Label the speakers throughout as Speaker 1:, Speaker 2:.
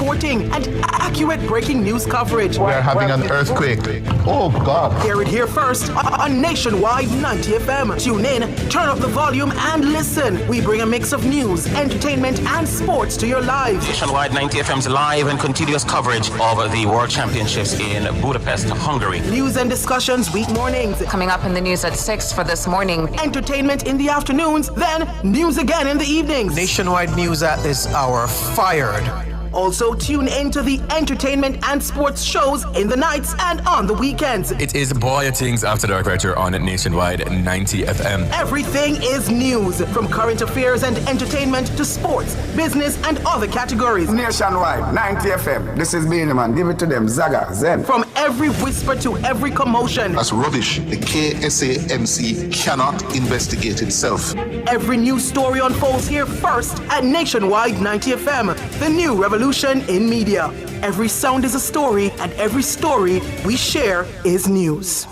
Speaker 1: reporting, and accurate breaking news coverage.
Speaker 2: We are having an earthquake. Oh, God.
Speaker 1: Hear it here first on Nationwide 90 FM. Tune in, turn up the volume, and listen. We bring a mix of news, entertainment, and sports to your lives.
Speaker 3: Nationwide 90 FM's live and continuous coverage of the World Championships in Budapest, Hungary.
Speaker 1: News and discussions week mornings.
Speaker 4: Coming up in the news at 6 for this morning.
Speaker 1: Entertainment in the afternoons, then news again in the evenings.
Speaker 5: Nationwide news at this hour, fired.
Speaker 1: Also tune in to the entertainment and sports shows in the nights and on the weekends.
Speaker 6: It is Boy Things After Dark right here on Nationwide 90 FM.
Speaker 1: Everything is news, from current affairs and entertainment to sports, business, and other categories.
Speaker 7: Nationwide 90 FM. This is Beanie Man. Give it to them. Zaga, Zen.
Speaker 1: From every whisper to every commotion.
Speaker 2: That's rubbish. The KSAMC cannot investigate itself.
Speaker 1: Every news story unfolds here first at Nationwide 90 FM, the new revolution in media. Every sound is a story, and every story we share is news.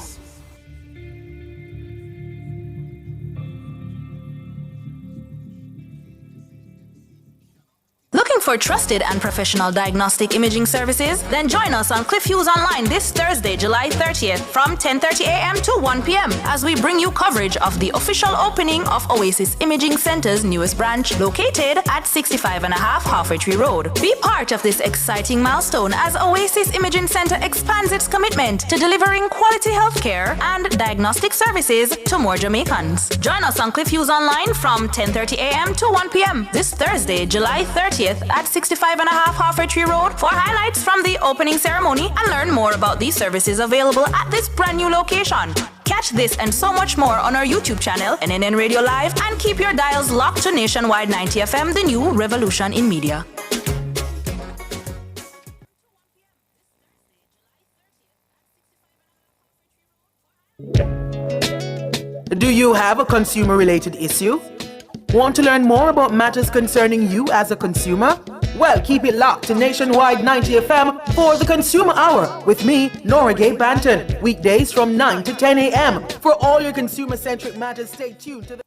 Speaker 8: Looking for trusted and professional diagnostic imaging services? Then join us on Cliff Hughes Online this Thursday, July 30th from 10:30 a.m. to 1 p.m. as we bring you coverage of the official opening of Oasis Imaging Center's newest branch located at 65.5 Halfway Tree Road. Be part of this exciting milestone as Oasis Imaging Center expands its commitment to delivering quality healthcare and diagnostic services to more Jamaicans. Join us on Cliff Hughes Online from 10:30 a.m. to 1 p.m. this Thursday, July 30th at 65.5 Halfway Tree Road for highlights from the opening ceremony and learn more about these services available at this brand new location. Catch this and so much more on our YouTube channel, NNN Radio Live, and keep your dials locked to Nationwide 90 FM, the new revolution in media.
Speaker 1: Do you have a consumer-related issue? Want to learn more about matters concerning you as a consumer? Well, keep it locked to Nationwide 90 FM for the Consumer Hour with me, Nora Gay Banton. Weekdays from 9 to 10 a.m. For all your consumer-centric matters, stay tuned to the...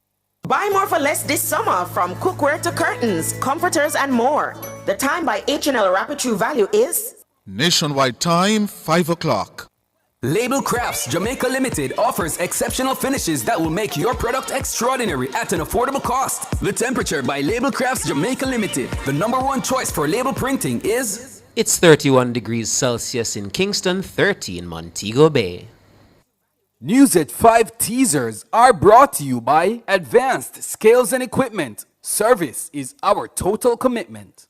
Speaker 9: Buy more for less this summer, from cookware to curtains, comforters, and more. The time by H&L Rapid True Value is...
Speaker 10: Nationwide time, 5 o'clock.
Speaker 11: Label Crafts Jamaica Limited offers exceptional finishes that will make your product extraordinary at an affordable cost. The Temperature by Label Crafts Jamaica Limited, the #1 choice for label printing, is...
Speaker 12: It's 31 degrees Celsius in Kingston, 30 in Montego Bay.
Speaker 13: News at 5 teasers are brought to you by Advanced Scales and Equipment. Service is our total commitment.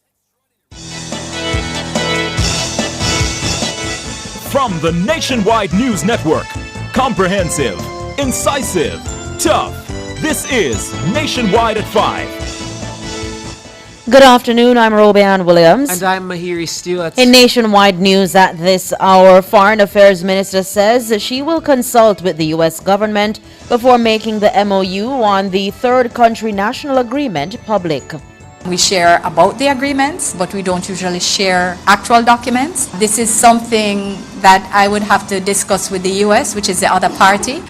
Speaker 14: From the Nationwide News Network, comprehensive, incisive, tough. This is Nationwide at 5.
Speaker 15: Good afternoon, I'm Robianne Williams.
Speaker 12: And I'm Mahiri Stewart.
Speaker 15: In Nationwide News at this hour, Foreign Affairs Minister says she will consult with the U.S. government before making the MOU on the Third Country National Agreement public.
Speaker 16: We share about the agreements, but we don't usually share actual documents. This is something that I would have to discuss with the U.S., which is the other party.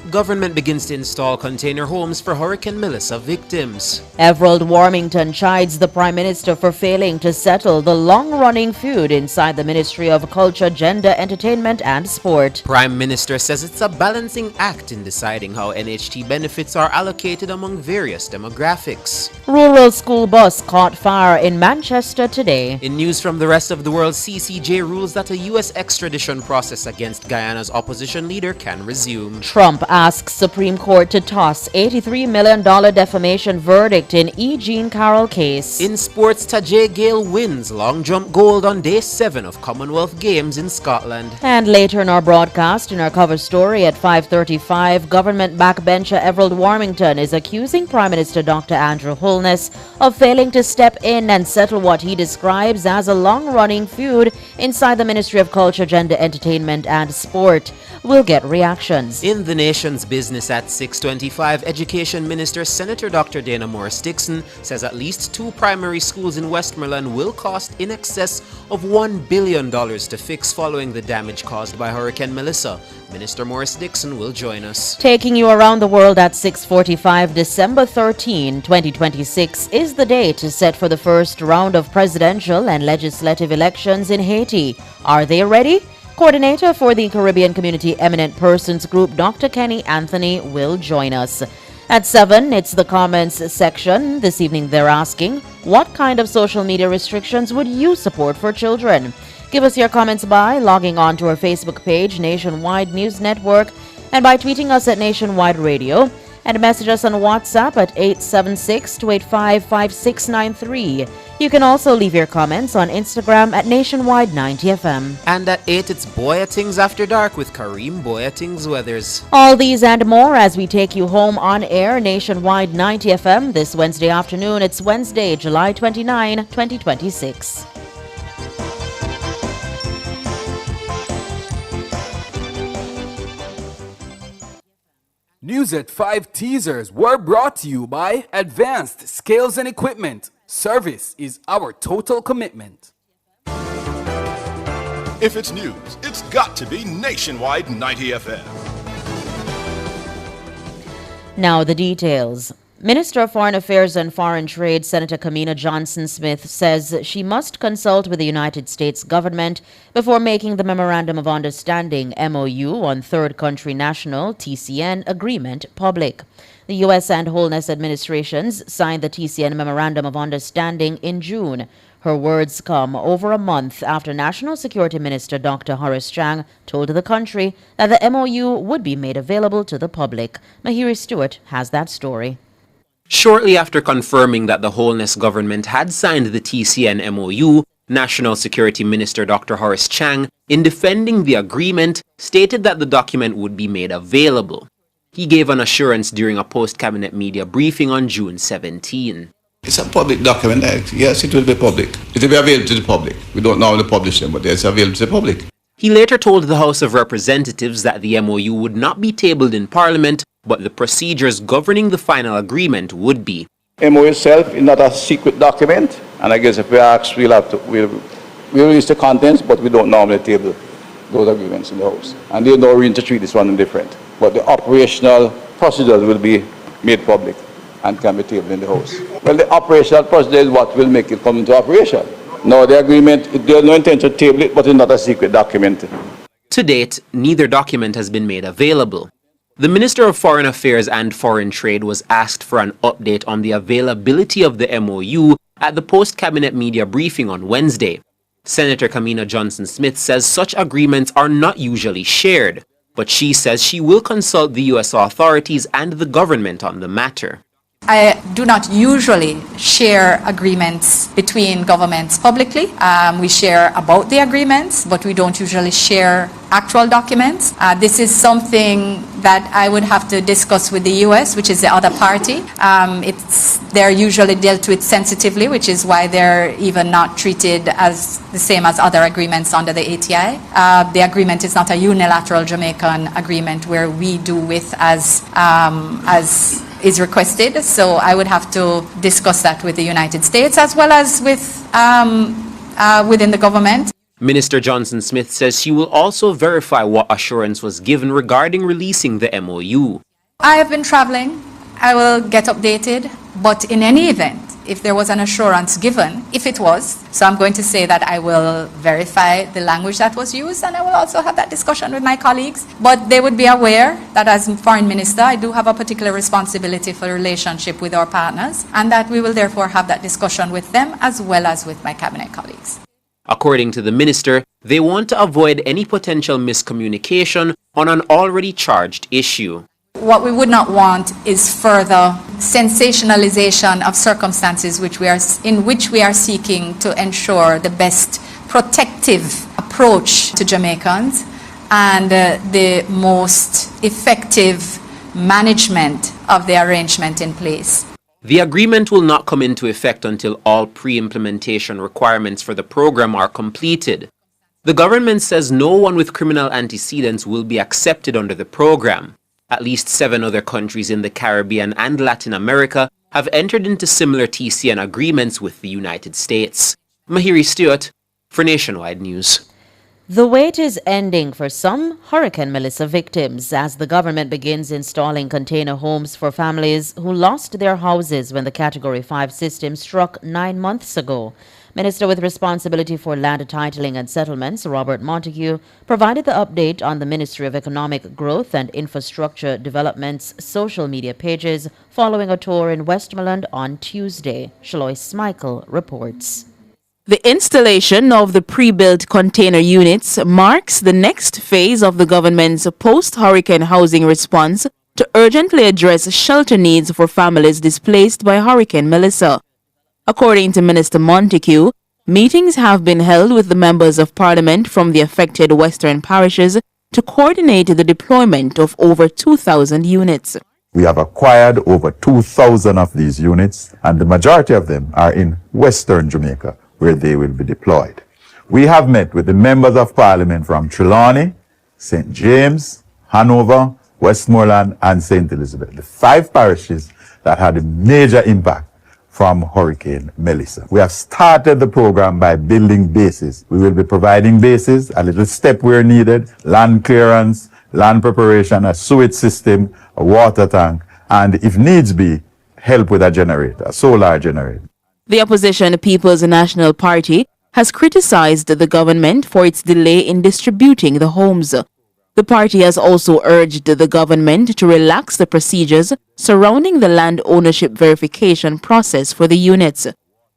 Speaker 12: Government begins to install container homes for Hurricane Melissa victims.
Speaker 15: Everald Warmington chides the Prime Minister for failing to settle the long-running feud inside the Ministry of Culture, Gender, Entertainment and Sport.
Speaker 12: Prime Minister says it's a balancing act in deciding how NHT benefits are allocated among various demographics.
Speaker 15: Rural school bus caught fire in Manchester today.
Speaker 12: In news from the rest of the world, CCJ rules that a U.S. extradition process against Guyana's opposition leader can resume.
Speaker 15: Trump asks Supreme Court to toss $83 million defamation verdict in E. Jean Carroll case.
Speaker 12: In sports, Tajay Gale wins long jump gold on day 7 of Commonwealth Games in Scotland.
Speaker 15: And later in our broadcast, in our cover story at 5:35, government backbencher Everald Warmington is accusing Prime Minister Dr. Andrew Holness of failing to step in and settle what he describes as a long-running feud inside the Ministry of Culture, Gender, Entertainment and Sport. We'll get reactions.
Speaker 12: In the nation, Nation's Business at 6:25, Education Minister Senator Dr. Dana Morris-Dixon says at least 2 primary schools in Westmoreland will cost in excess of $1 billion to fix following the damage caused by Hurricane Melissa. Minister Morris-Dixon will join us.
Speaker 15: Taking you around the world at 6:45, December 13, 2026 is the date set for the first round of presidential and legislative elections in Haiti. Are they ready? Coordinator for the Caribbean Community Eminent Persons Group, Dr. Kenny Anthony, will join us. At 7, it's the comments section. This evening they're asking, what kind of social media restrictions would you support for children? Give us your comments by logging on to our Facebook page, Nationwide News Network, and by tweeting us at Nationwide Radio, and message us on WhatsApp at 876-285-5693. You can also leave your comments on Instagram at Nationwide 90FM.
Speaker 12: And at 8, it's Boya Things After Dark with Kareem Boya Things Weathers.
Speaker 15: All these and more as we take you home on air, Nationwide 90FM, this Wednesday afternoon. It's Wednesday, July 29, 2026.
Speaker 13: News at 5 teasers were brought to you by Advanced Scales and Equipment. Service is our total commitment.
Speaker 17: If it's news, it's got to be Nationwide 90 FM.
Speaker 15: Now the details. Minister of Foreign Affairs and Foreign Trade, Senator Kamina Johnson-Smith, says she must consult with the United States government before making the Memorandum of Understanding, MOU, on Third Country National, TCN, agreement public. The U.S. and Holness administrations signed the TCN Memorandum of Understanding in June. Her words come over a month after National Security Minister Dr. Horace Chang told the country that the MOU would be made available to the public. Mahiri Stewart has that story.
Speaker 12: Shortly after confirming that the Holness government had signed the TCN MOU, National Security Minister Dr. Horace Chang, in defending the agreement, stated that the document would be made available. He gave an assurance during a post-cabinet media briefing on June 17.
Speaker 18: It's a public document. Yes, it will be public. It will be available to the public. We don't normally publish them, but it's available to the public.
Speaker 12: He later told the House of Representatives that the MOU would not be tabled in Parliament, but the procedures governing the final agreement would be.
Speaker 18: MOU itself is not a secret document, and I guess if we ask, we'll release the contents, but we don't normally table those agreements in the House. And there's no reason to treat this one different. But the operational procedures will be made public and can be tabled in the House. Well, the operational procedure is what will make it come into operation. No, the agreement, there's no intention to table it, but it's not a secret document.
Speaker 12: To date, neither document has been made available. The Minister of Foreign Affairs and Foreign Trade was asked for an update on the availability of the MOU at the post-cabinet media briefing on Wednesday. Senator Kamina Johnson-Smith says such agreements are not usually shared, but she says she will consult the U.S. authorities and the government on the matter.
Speaker 16: I do not usually share agreements between governments publicly. We share about the agreements, but we don't usually share actual documents. This is something that I would have to discuss with the U.S., which is the other party. They're usually dealt with sensitively, which is why they're even not treated as the same as other agreements under the ATI. The agreement is not a unilateral Jamaican agreement where we do with as is requested. So I would have to discuss that with the United States as well as with within the government.
Speaker 12: Minister Johnson-Smith says she will also verify what assurance was given regarding releasing the MOU.
Speaker 16: I have been traveling. I will get updated. But in any event, if there was an assurance given, if it was, so I'm going to say that I will verify the language that was used, and I will also have that discussion with my colleagues. But they would be aware that as Foreign Minister, I do have a particular responsibility for the relationship with our partners, and that we will therefore have that discussion with them as well as with my cabinet colleagues.
Speaker 12: According to the minister, they want to avoid any potential miscommunication on an already charged issue.
Speaker 16: What we would not want is further sensationalization of circumstances in which we are seeking to ensure the best protective approach to Jamaicans and the most effective management of the arrangement in place.
Speaker 12: The agreement will not come into effect until all pre-implementation requirements for the program are completed. The government says no one with criminal antecedents will be accepted under the program. At least 7 other countries in the Caribbean and Latin America have entered into similar TCN agreements with the United States. Mahiri Stewart for Nationwide News.
Speaker 15: The wait is ending for some Hurricane Melissa victims as the government begins installing container homes for families who lost their houses when the Category 5 system struck 9 months ago. Minister with responsibility for land titling and settlements, Robert Montague, provided the update on the Ministry of Economic Growth and Infrastructure Development's social media pages following a tour in Westmoreland on Tuesday. Shalois Smikle reports.
Speaker 19: The installation of the pre-built container units marks the next phase of the government's post-hurricane housing response to urgently address shelter needs for families displaced by Hurricane Melissa. According to Minister Montague, meetings have been held with the members of Parliament from the affected western parishes to coordinate the deployment of over 2,000 units.
Speaker 20: We have acquired over 2,000 of these units, and the majority of them are in Western Jamaica, where they will be deployed. We have met with the members of Parliament from Trelawney, St. James, Hanover, Westmoreland, and St. Elizabeth, the 5 parishes that had a major impact from Hurricane Melissa. We have started the program by building bases. We will be providing bases, a little step where needed, land clearance, land preparation, a sewage system, a water tank, and if needs be, help with a generator, a solar generator.
Speaker 19: The opposition People's National Party has criticized the government for its delay in distributing the homes. The party has also urged the government to relax the procedures surrounding the land ownership verification process for the units.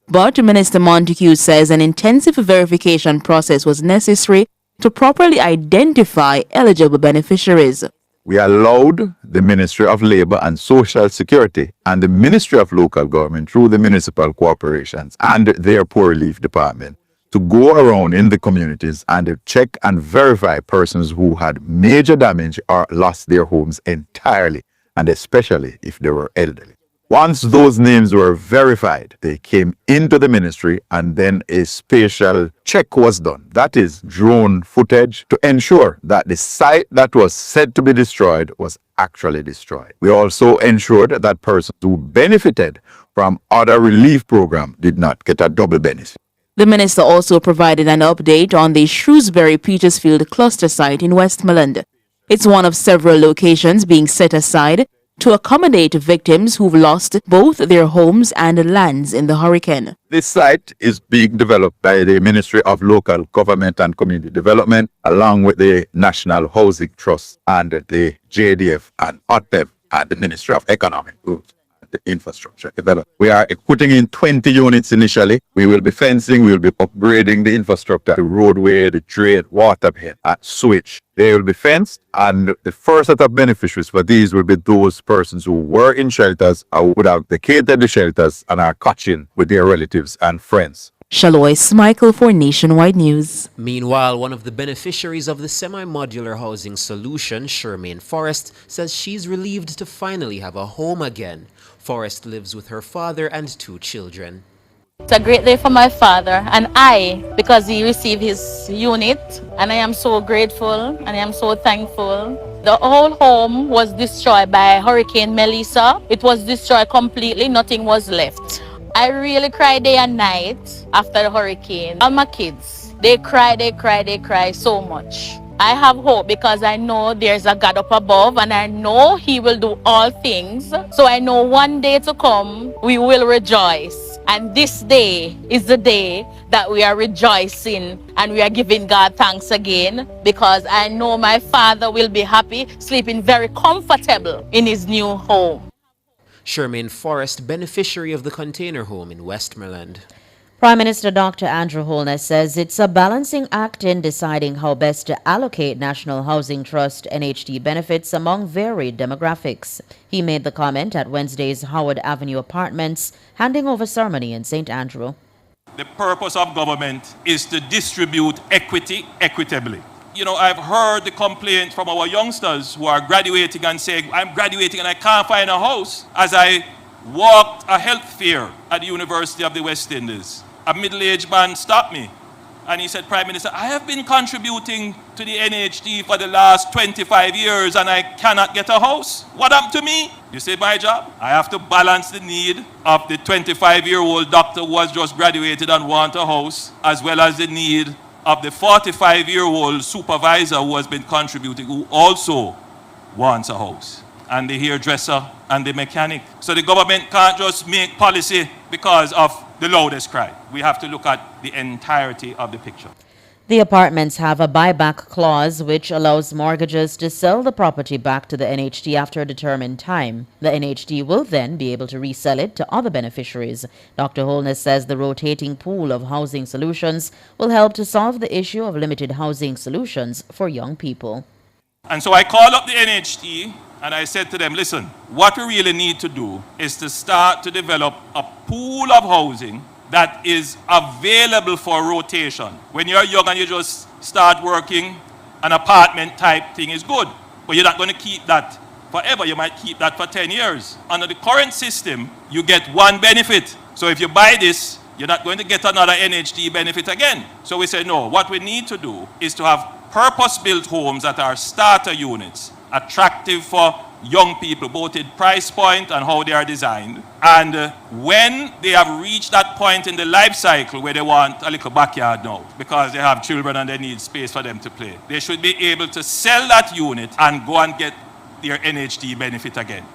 Speaker 19: But Minister Montague says an intensive verification process was necessary to properly identify eligible beneficiaries.
Speaker 20: We allowed the Ministry of Labour and Social Security and the Ministry of Local Government through the municipal corporations and their poor relief department to go around in the communities and check and verify persons who had major damage or lost their homes entirely, and especially if they were elderly. Once those names were verified, they came into the ministry and then a spatial check was done. That is drone footage to ensure that the site that was said to be destroyed was actually destroyed. We also ensured that persons who benefited from other relief programs did not get a double benefit.
Speaker 19: The minister also provided an update on the Shrewsbury-Petersfield cluster site in Westmoreland. It's one of several locations being set aside to accommodate victims who've lost both their homes and lands in the hurricane.
Speaker 20: This site is being developed by the Ministry of Local Government and Community Development, along with the National Housing Trust and the JDF and OTEP and the Ministry of Economic Growth. The infrastructure development. We are putting in 20 units initially. We will be fencing, we will be upgrading the infrastructure, the roadway, the drain, water head, and switch. They will be fenced, and the first set of beneficiaries for these will be those persons who were in shelters or would have vacated the shelters and are catching with their relatives and friends.
Speaker 19: Shalois Michael for Nationwide News.
Speaker 12: Meanwhile, one of the beneficiaries of the semi-modular housing solution, Shermaine Forrest, says she's relieved to finally have a home again. Forrest lives with her father and 2 children.
Speaker 21: It's a great day for my father and I, because he received his unit, and I am so grateful and I am so thankful. The whole home was destroyed by Hurricane Melissa. It was destroyed completely, nothing was left. I really cried day and night after the hurricane. All my kids, they cry so much. I have hope because I know there's a God up above and I know He will do all things. So I know one day to come, we will rejoice. And this day is the day that we are rejoicing and we are giving God thanks again, because I know my father will be happy, sleeping very comfortable in his new home.
Speaker 12: Shermaine Forrest, beneficiary of the container home in Westmoreland.
Speaker 15: Prime Minister Dr. Andrew Holness says it's a balancing act in deciding how best to allocate National Housing Trust NHT benefits among varied demographics. He made the comment at Wednesday's Howard Avenue Apartments handing over ceremony in St. Andrew.
Speaker 22: The purpose of government is to distribute equity equitably. You know, I've heard the complaint from our youngsters who are graduating and saying, I'm graduating and I can't find a house. As I walked a health fair at the University of the West Indies, a middle-aged man stopped me And he said, Prime Minister, I have been contributing to the NHD for the last 25 years and I cannot get a house. What happened to me? You say my job? I have to balance the need of the 25-year-old doctor who has just graduated and want a house, as well as the need of the 45-year-old supervisor who has been contributing, who also wants a house, and the hairdresser and the mechanic. So the government can't just make policy because of the loudest cry. We have to look at the entirety of the picture.
Speaker 15: The apartments have a buyback clause which allows mortgagers to sell the property back to the NHD after a determined time. The NHD will then be able to resell it to other beneficiaries. Dr. Holness says the rotating pool of housing solutions will help to solve the issue of limited housing solutions for young people.
Speaker 22: And so I called up the NHD and I said to them, listen, what we really need to do is to start to develop a pool of housing that is available for rotation. When you're young and you just start working, an apartment type thing is good, but you're not going to keep that forever. You might keep that for 10 years. Under the current system, you get one benefit. So if you buy this, you're not going to get another NHD benefit again. So we say, no, what we need to do is to have purpose-built homes that are starter units, attractive for young people, both in price point and how they are designed. And when they have reached that point in the life cycle where they want a little backyard now, because they have children and they need space for them to play, they should be able to sell that unit and go and get their NHD benefit again.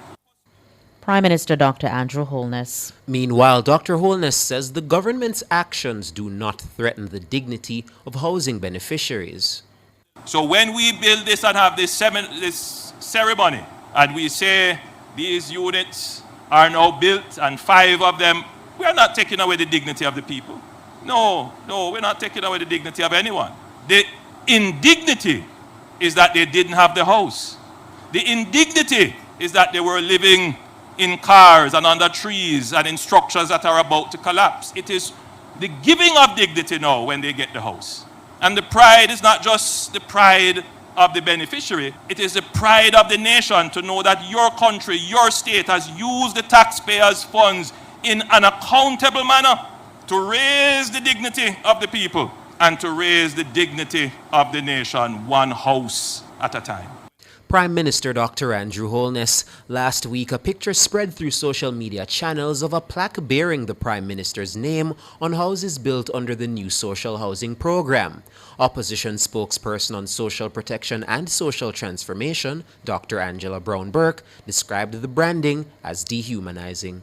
Speaker 15: Prime Minister Dr. Andrew Holness.
Speaker 12: Meanwhile, Dr. Holness says the government's actions do not threaten the dignity of housing beneficiaries.
Speaker 22: So when we build this and have this ceremony, and we say these units are now built and 5 of them, we are not taking away the dignity of the people. No, we're not taking away the dignity of anyone. The indignity is that they didn't have the house. The indignity is that they were living in cars and under trees and in structures that are about to collapse. It is the giving of dignity now when they get the house. And the pride is not just the pride of the beneficiary, it is the pride of the nation to know that your country, your state has used the taxpayers' funds in an accountable manner to raise the dignity of the people and to raise the dignity of the nation, one house at a time.
Speaker 12: Prime Minister Dr. Andrew Holness. Last week, a picture spread through social media channels of a plaque bearing the Prime Minister's name on houses built under the new social housing program. Opposition spokesperson on social protection and social transformation, Dr. Angela Brown-Burke, described the branding as dehumanizing.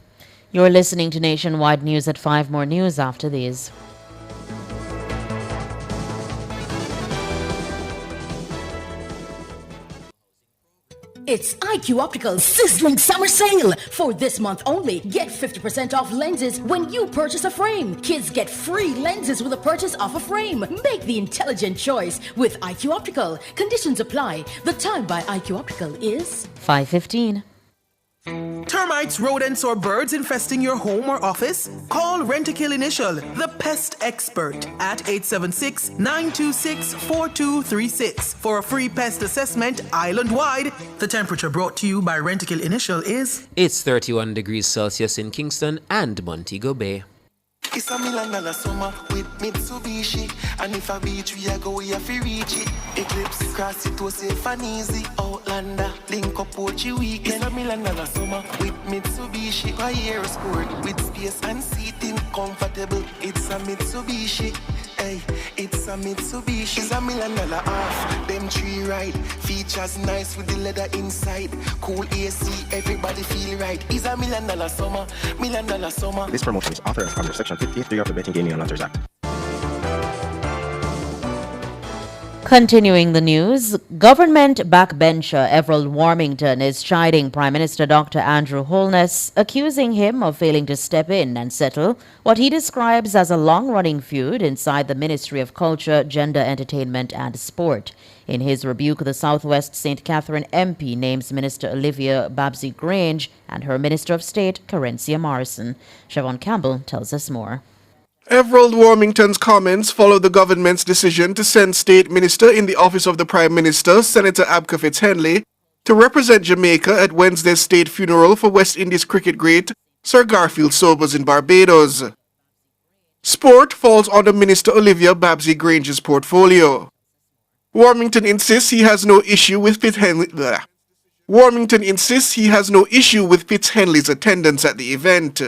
Speaker 15: You're listening to Nationwide News at 5 more news after these.
Speaker 3: It's IQ Optical's sizzling summer sale. For this month only, get 50% off lenses when you purchase a frame. Kids get free lenses with a purchase of a frame. Make the intelligent choice with IQ Optical. Conditions apply. The time by IQ Optical is
Speaker 15: 5:15.
Speaker 1: Termites, rodents, or birds infesting your home or office? Call Rentokil Initial, the pest expert, at 876-926-4236 for a free pest assessment island-wide. The temperature brought to you by Rentokil Initial is...
Speaker 12: It's 31 degrees Celsius in Kingston and Montego Bay.
Speaker 4: It's $1 million summer with Mitsubishi. And if a beach we a go, we have to reach it. Eclipse, cross it to safe and easy. Outlander, link up Pochi weekend. It's $1 million summer with Mitsubishi. A year sport with space and seating comfortable. It's a Mitsubishi. Hey, it's a Mitsubishi. It's $1 million off. Them 3 ride. Features nice with the leather inside. Cool AC, everybody feel right. It's $1 million summer. $1 million summer.
Speaker 23: This promotion is authorized under Section 53 of the Betting, Gaming and Lotteries Act.
Speaker 15: Continuing the news, government backbencher Everald Warmington is chiding Prime Minister Dr. Andrew Holness, accusing him of failing to step in and settle what he describes as a long-running feud inside the Ministry of Culture, Gender, Entertainment and Sport. In his rebuke, the Southwest St. Catherine MP names Minister Olivia Babsy-Grange and her Minister of State, Carencia Morrison. Siobhan Campbell tells us more.
Speaker 24: Everald Warmington's comments follow the government's decision to send State Minister in the Office of the Prime Minister, Senator Abka Fitzhenley, to represent Jamaica at Wednesday's state funeral for West Indies cricket great Sir Garfield Sobers in Barbados. Sport falls under Minister Olivia Babsy Grange's portfolio. Warmington insists he has no issue with Fitzhenley's attendance at the event.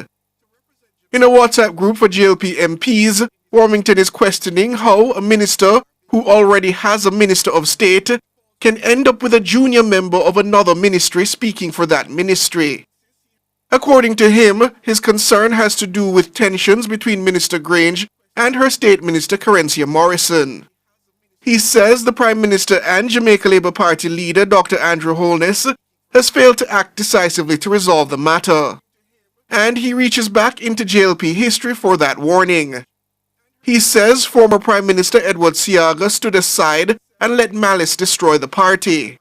Speaker 24: In a WhatsApp group for JLP MPs, Warmington is questioning how a minister who already has a Minister of State can end up with a junior member of another ministry speaking for that ministry. According to him, his concern has to do with tensions between Minister Grange and her State Minister Carencia Morrison. He says the Prime Minister and Jamaica Labour Party leader Dr. Andrew Holness has failed to act decisively to resolve the matter. And he reaches back into JLP history for that warning. He says former Prime Minister Edward Seaga stood aside and let malice destroy the party.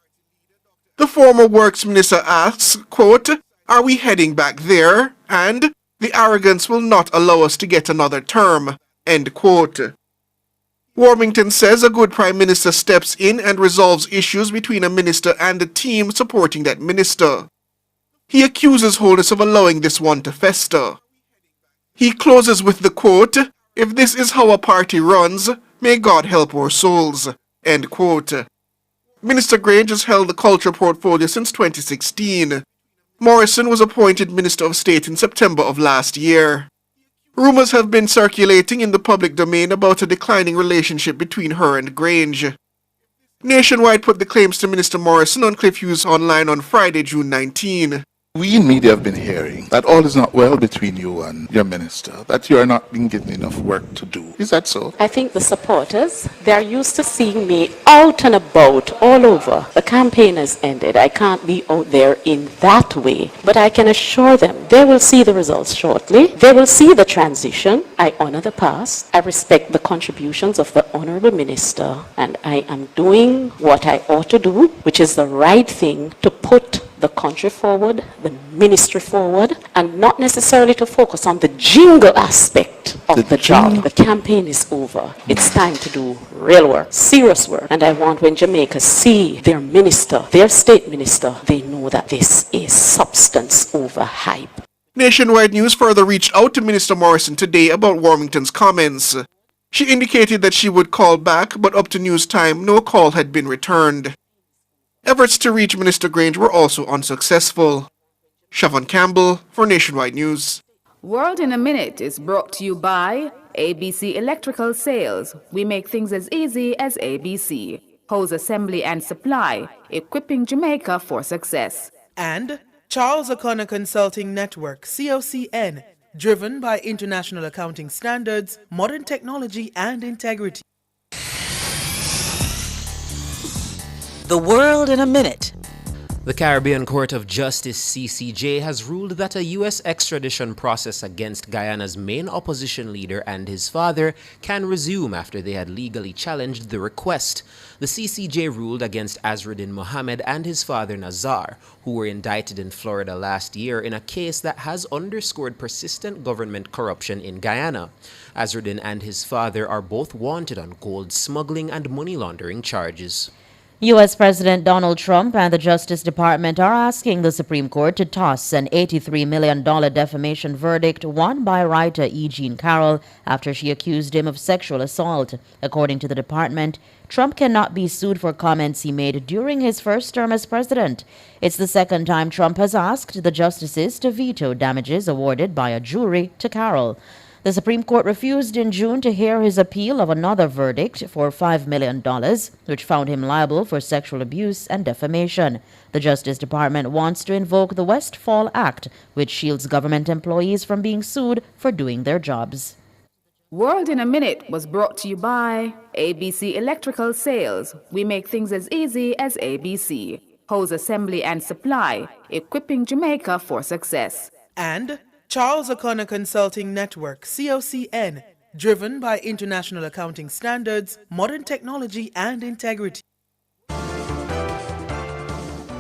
Speaker 24: The former Works Minister asks, quote, "Are we heading back there?" And "The arrogance will not allow us to get another term," end quote. Warmington says a good Prime Minister steps in and resolves issues between a minister and the team supporting that minister. He accuses Holness of allowing this one to fester. He closes with the quote, "If this is how a party runs, may God help our souls," end quote. Minister Grange has held the culture portfolio since 2016. Morrison was appointed Minister of State in September of last year. Rumors have been circulating in the public domain about a declining relationship between her and Grange. Nationwide put the claims to Minister Morrison on Cliff Hughes online on Friday, June 19.
Speaker 10: We in media have been hearing that all is not well between you and your minister, that you are not being given enough work to do. Is that so?
Speaker 2: I think the supporters, they're used to seeing me out and about all over. The campaign has ended. I can't be out there in that way. But I can assure them they will see the results shortly. They will see the transition. I honor the past. I respect the contributions of the Honorable Minister. And I am doing what I ought to do, which is the right thing, to put the country forward, the ministry forward, and not necessarily to focus on the jingle aspect of the job. The campaign is over. It's time to do real work, serious work. And I want when Jamaica see their minister, their state minister, they know that this is substance over hype.
Speaker 24: Nationwide News further reached out to Minister Morrison today about Warmington's comments. She indicated that she would call back, but up to news time, no call had been returned. Efforts to reach Minister Grange were also unsuccessful. Siobhan Campbell for Nationwide News.
Speaker 5: World in a Minute is brought to you by ABC Electrical Sales. We make things as easy as ABC. Hose assembly and supply, equipping Jamaica for success.
Speaker 1: And Charles O'Connor Consulting Network, COCN, driven by international accounting standards, modern technology and integrity.
Speaker 6: The World in a Minute.
Speaker 12: The Caribbean Court of Justice, CCJ, has ruled that a U.S. extradition process against Guyana's main opposition leader and his father can resume after they had legally challenged the request. The CCJ ruled against Azruddin Mohammed and his father Nazar, who were indicted in Florida last year in a case that has underscored persistent government corruption in Guyana. Azruddin and his father are both wanted on gold smuggling and money laundering charges.
Speaker 15: U.S. President Donald Trump and the Justice Department are asking the Supreme Court to toss an $83 million defamation verdict won by writer E. Jean Carroll after she accused him of sexual assault. According to the department, Trump cannot be sued for comments he made during his first term as president. It's the second time Trump has asked the justices to veto damages awarded by a jury to Carroll. The Supreme Court refused in June to hear his appeal of another verdict for $5 million, which found him liable for sexual abuse and defamation. The Justice Department wants to invoke the Westfall Act, which shields government employees from being sued for doing their jobs.
Speaker 5: World in a Minute was brought to you by ABC Electrical Sales. We make things as easy as ABC. Hose assembly and supply, equipping Jamaica for success.
Speaker 1: And Charles O'Connor Consulting Network, COCN, driven by international accounting standards, modern technology and integrity.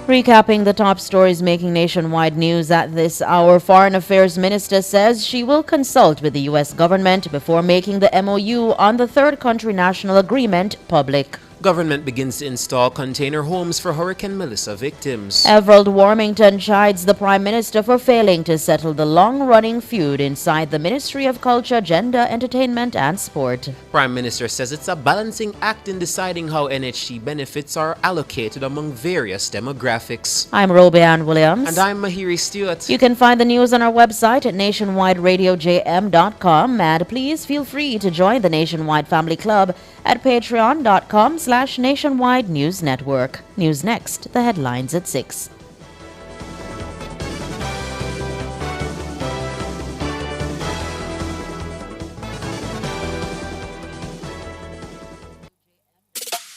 Speaker 15: Recapping the top stories making nationwide news at this hour, Foreign Affairs Minister says she will consult with the U.S. government before making the MOU on the third country national agreement public.
Speaker 12: Government begins to install container homes for Hurricane Melissa victims.
Speaker 15: Everald Warmington chides the Prime Minister for failing to settle the long-running feud inside the Ministry of Culture, Gender, Entertainment and Sport.
Speaker 12: Prime Minister says it's a balancing act in deciding how NHT benefits are allocated among various demographics.
Speaker 15: I'm Robianne Williams.
Speaker 12: And I'm Mahiri Stewart.
Speaker 15: You can find the news on our website at nationwideradiojm.com, and please feel free to join the Nationwide Family Club at patreon.com/Nationwide News Network. News next, the headlines at 6.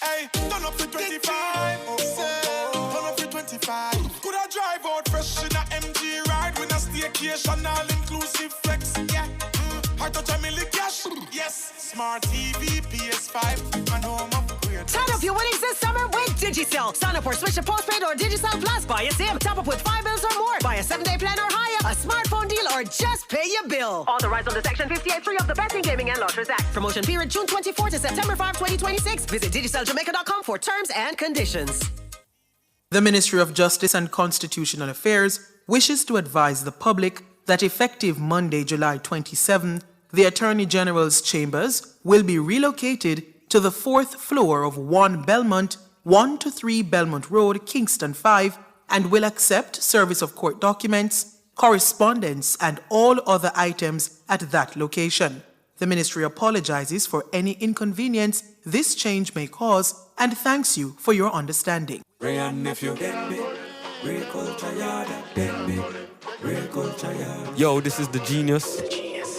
Speaker 4: Hey, turn up to 25. Turn up to 25. Could I drive out fresh in a MG ride with a staycation all inclusive flex? Yeah. I touch a million cash. Yes. Smart TV, PS5, and home upgrade.
Speaker 7: Turn up your winnings this summer with Digicel. Sign up or switch to postpaid or Digicel Plus. Buy a SIM. Top up with 5 bills or more. Buy a 7-day plan or higher. A smartphone deal or just pay your bill. Authorized under Section 58.3 of the Betting, Gaming and Lotteries Act. Promotion period June 24 to September 5, 2026. Visit DigicelJamaica.com for terms and conditions.
Speaker 1: The Ministry of Justice and Constitutional Affairs wishes to advise the public that effective Monday, July 27, the Attorney General's chambers will be relocated to the 4th floor of 1 Belmont, 1 to 3 Belmont Road, Kingston 5, and will accept service of court documents, correspondence, and all other items at that location. The Ministry apologizes for any inconvenience this change may cause and thanks you for your understanding.
Speaker 8: Yo, this is the Genius.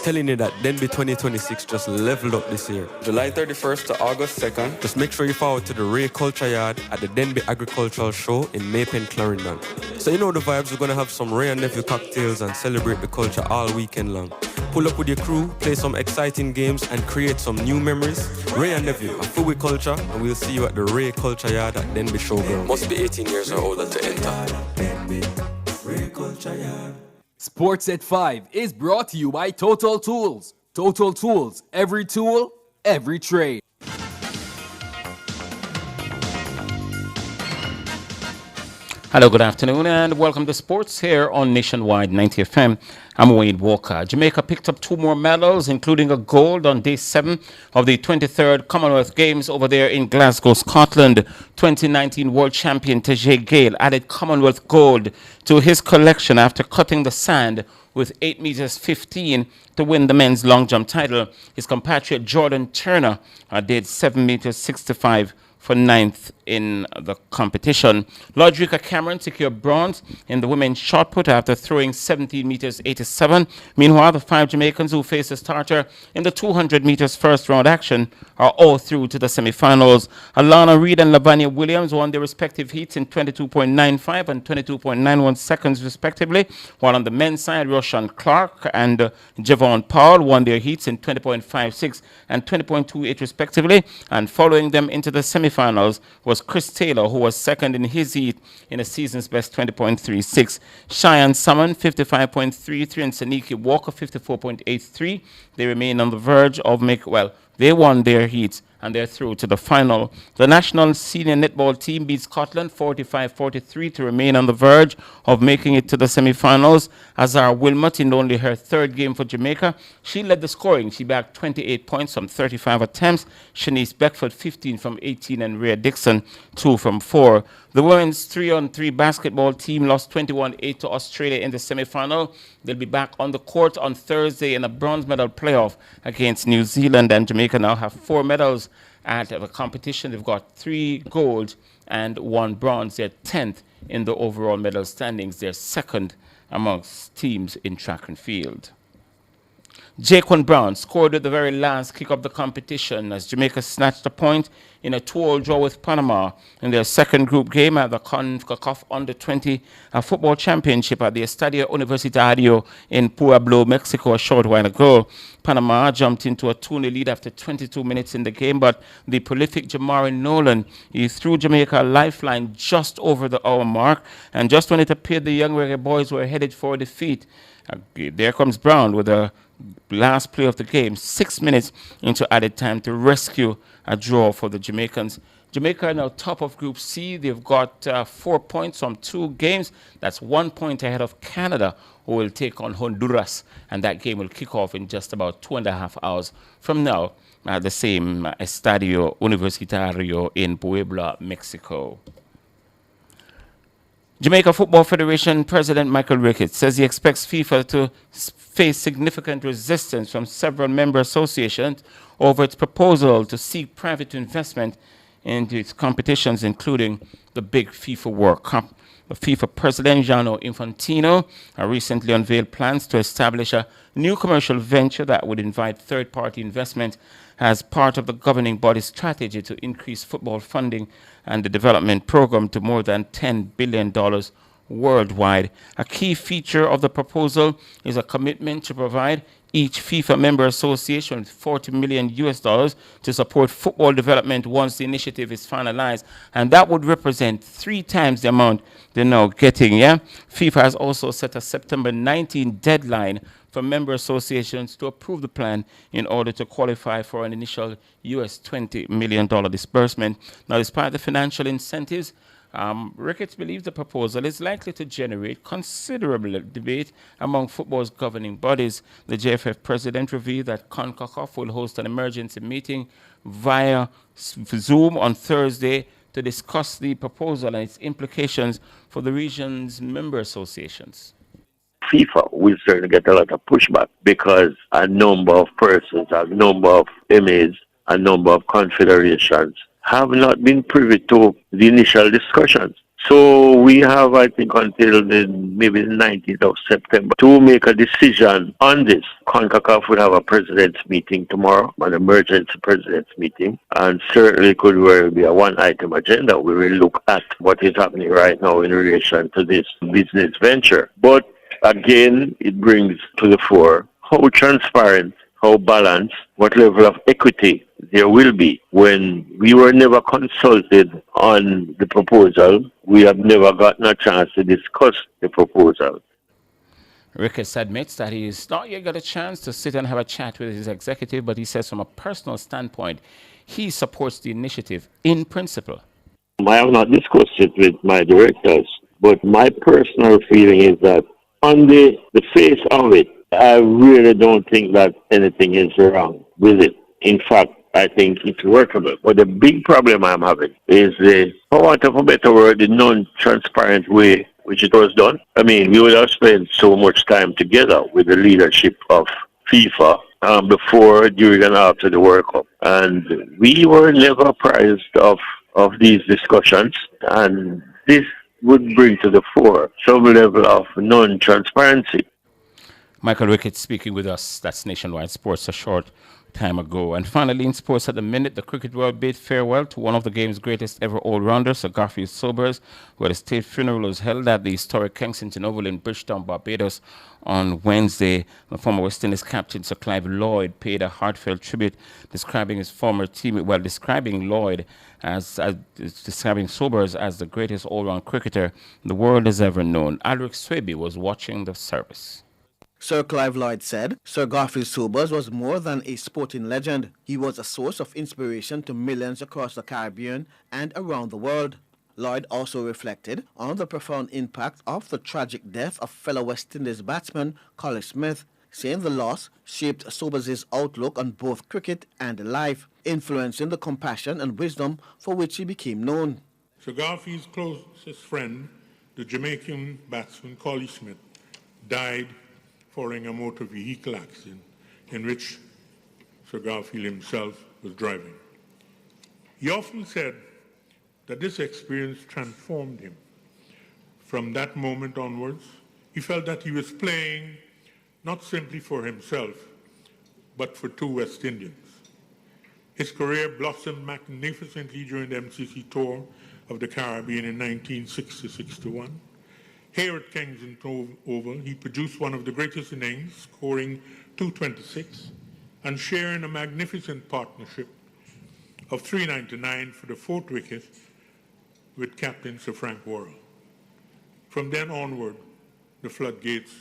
Speaker 8: Telling you that Denby 2026 just leveled up this year. July 31st to August 2nd, just make sure you forward to the Ray Culture Yard at the Denby Agricultural Show in Maypen, Clarendon. So you know the vibes, we're gonna have some Ray and Nephew cocktails and celebrate the culture all weekend long. Pull up with your crew, play some exciting games and create some new memories. Ray and Nephew, a full with culture, and we'll see you at the Ray Culture Yard at Denby Showground. Must be 18 years or older to enter.
Speaker 13: Ray Culture Yard. Sports at 5 is brought to you by Total Tools. Total Tools, every tool, every trade.
Speaker 9: Hello, good afternoon, and welcome to Sports here on Nationwide 90 FM. I'm Wade Walker. Jamaica picked up 2 more medals, including a gold on day 7 of the 23rd Commonwealth Games over there in Glasgow, Scotland. 2019 World Champion Tajay Gale added Commonwealth gold to his collection after cutting the sand with 8 meters 15 to win the men's long jump title. His compatriot Jordan Turner did 7 meters 65 for 9th in the competition. Lodrika Cameron secured bronze in the women's shot put after throwing 17 meters 87. Meanwhile, the 5 Jamaicans who face a starter in the 200 meters first round action are all through to the semifinals. Alana Reid and Lavanya Williams won their respective heats in 22.95 and 22.91 seconds respectively, while on the men's side, Roshan Clark and Javon Paul won their heats in 20.56 and 20.28 respectively, and following them into the semifinals was Chris Taylor, who was second in his heat in a season's best 20.36. Cheyenne Salmon 55.33 and Saniki Walker 54.83. They remain on the verge of they won their heats and they're through to the final. The national senior netball team beat Scotland 45-43 to remain on the verge of making it to the semi-finals. Azar Wilmot in only her 3rd game for Jamaica, she led the scoring. She bagged 28 points from 35 attempts. Shanice Beckford 15 from 18 and Rhea Dixon 2 from 4. The women's 3-on-3 basketball team lost 21-8 to Australia in the semi-final. They'll be back on the court on Thursday in a bronze medal playoff against New Zealand, and Jamaica now have 4 medals at the competition. They've got 3 gold and 1 bronze. They're 10th in the overall medal standings. They're 2nd amongst teams in track and field. Jaquan Brown scored at the very last kick of the competition as Jamaica snatched a point in a 2-all draw with Panama in their 2nd group game at the CONCACAF Under-20 Football Championship at the Estadio Universitario in Pueblo, Mexico a short while ago. Panama jumped into a 2-0 lead after 22 minutes in the game, but the prolific Jamari Nolan, he threw Jamaica a lifeline just over the hour mark, and just when it appeared the young reggae boys were headed for defeat, there comes Brown with a last play of the game, 6 minutes into added time to rescue a draw for the Jamaicans Jamaica are now top of Group C. They've got 4 points from 2 games. That's 1 point ahead of Canada, who will take on Honduras. And that game will kick off in just about 2.5 hours from now at the same Estadio Universitario in Puebla, Mexico. Jamaica Football Federation President Michael Ricketts says he expects FIFA to face significant resistance from several member associations over its proposal to seek private investment into its competitions, including the big FIFA World Cup. The FIFA President Gianni Infantino recently unveiled plans to establish a new commercial venture that would invite third-party investment as part of the governing body's strategy to increase football funding and the development program to more than $10 billion worldwide. A key feature of the proposal is a commitment to provide each FIFA member association with $40 million to support football development once the initiative is finalized, and that would represent 3 times the amount they're now getting. FIFA has also set a September 19 deadline for member associations to approve the plan in order to qualify for an initial $20 million disbursement. Now, despite the financial incentives, Ricketts believes the proposal is likely to generate considerable debate among football's governing bodies. The JFF president revealed that CONCACAF will host an emergency meeting via Zoom on Thursday to discuss the proposal and its implications for the region's member associations.
Speaker 11: FIFA will certainly get a lot of pushback because a number of persons, a number of MAs, a number of confederations have not been privy to the initial discussions. So we have, I think, until maybe the 19th of September to make a decision on this. CONCACAF will have a president's meeting tomorrow, an emergency president's meeting, and certainly could well be a one-item agenda. We will look at what is happening right now in relation to this business venture. But again, it brings to the fore how transparent, how balanced, what level of equity there will be. When we were never consulted on the proposal, we have never gotten a chance to discuss the proposal.
Speaker 9: Ricketts admits that he's not yet got a chance to sit and have a chat with his executive, but he says from a personal standpoint, he supports the initiative in principle.
Speaker 11: I have not discussed it with my directors, but my personal feeling is that on the face of it, I really don't think that anything is wrong with it. In fact, I think it's workable. But the big problem I'm having is for want of a better word, the non-transparent way which it was done. I mean, we would have spent so much time together with the leadership of FIFA before, during, and after the World Cup. And we were never apprised of these discussions. And this would bring to the fore some level of non-transparency.
Speaker 9: Michael Ricketts speaking with us. That's Nationwide Sports a short time ago. And finally, in sports at the minute, the cricket world bid farewell to one of the game's greatest ever all-rounders, Sir Garfield Sobers, where the state funeral was held at the historic Kensington Oval in Bridgetown, Barbados on Wednesday. The former West Indies captain, Sir Clive Lloyd, paid a heartfelt tribute, describing his former teammate, describing Lloyd as describing Sobers as the greatest all-round cricketer the world has ever known. Alric Swaby was watching the service.
Speaker 14: Sir Clive Lloyd said Sir Garfield Sobers was more than a sporting legend. He was a source of inspiration to millions across the Caribbean and around the world. Lloyd also reflected on the profound impact of the tragic death of fellow West Indies batsman Colin Smith, saying the loss shaped Sobers' outlook on both cricket and life, influencing the compassion and wisdom for which he became known.
Speaker 17: Sir Garfield's closest friend, the Jamaican batsman Colin Smith, died following a motor vehicle accident in which Sir Garfield himself was driving. He often said that this experience transformed him. From that moment onwards, he felt that he was playing not simply for himself, but for 2 West Indians. His career blossomed magnificently during the MCC tour of the Caribbean in 1960-61. Here at Kensington Oval, he produced one of the greatest innings, scoring 226 and sharing a magnificent partnership of 399 for the 4th wicket with captain Sir Frank Worrell. From then onward, the floodgates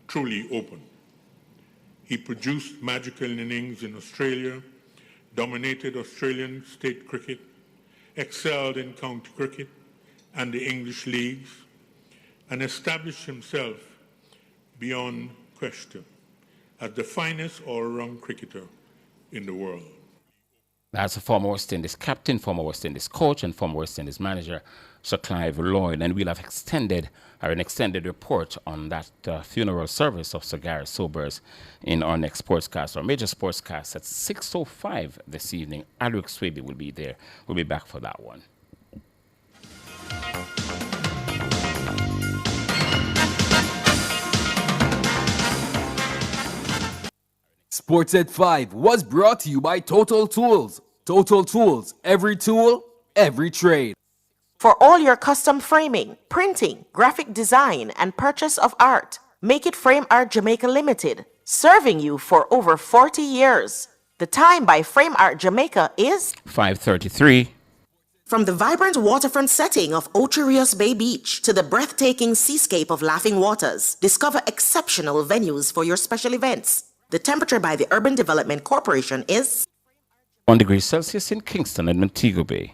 Speaker 17: truly opened. He produced magical innings in Australia, dominated Australian state cricket, excelled in county cricket and the English leagues, and established himself beyond question as the finest all-round cricketer in the world.
Speaker 9: That's a former West Indies captain, former West Indies coach, and former West Indies manager, Sir Clive Lloyd. And we'll have an extended report on that funeral service of Sir Gareth Sobers in our next sportscast, our major sportscast at 6:05 this evening. Alric Swaby will be there. We'll be back for that one.
Speaker 13: Sports at 5 was brought to you by Total Tools. Total Tools, every tool, every trade.
Speaker 16: For all your custom framing, printing, graphic design, and purchase of art, Make It Frame Art Jamaica Limited, serving you for over 40 years. The time by Frame Art Jamaica is
Speaker 9: 5:33.
Speaker 16: From the vibrant waterfront setting of Ocherios Bay Beach to the breathtaking seascape of Laughing Waters, discover exceptional venues for your special events. The temperature by the Urban Development Corporation is
Speaker 9: 1 degree Celsius in Kingston and Montego Bay.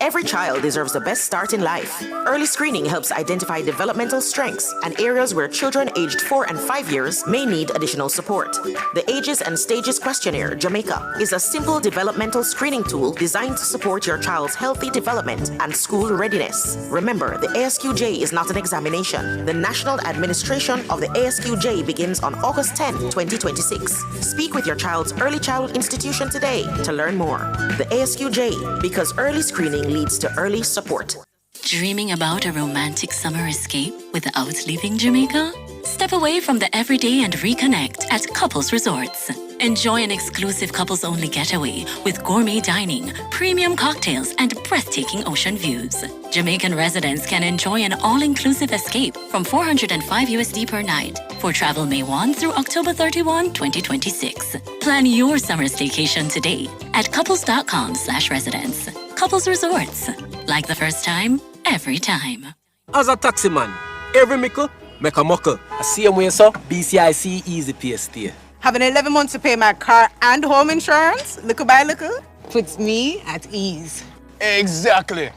Speaker 16: Every child deserves the best start in life. Early screening helps identify developmental strengths and areas where children aged 4 and 5 years may need additional support. The Ages and Stages Questionnaire Jamaica is a simple developmental screening tool designed to support your child's healthy development and school readiness. Remember, the ASQJ is not an examination. The national administration of the ASQJ begins on August 10, 2026. Speak with your child's early childhood institution today to learn more. The ASQJ, because early screening leads to early support.
Speaker 18: Dreaming about a romantic summer escape without leaving Jamaica? Step away from the everyday and reconnect at Couples Resorts. Enjoy an exclusive couples-only getaway with gourmet dining, premium cocktails, and breathtaking ocean views. Jamaican residents can enjoy an all-inclusive escape from $405 USD per night for travel May 1 through October 31, 2026. Plan your summer staycation today at couples.com/residence. Couples Resorts. Like the first time, every time.
Speaker 19: As a taxi man, every mickle make a muckle. I see him way so, BCIC Easy Pay stay.
Speaker 20: Having 11 months to pay my car and home insurance, little by little, puts me at ease.
Speaker 25: Exactly.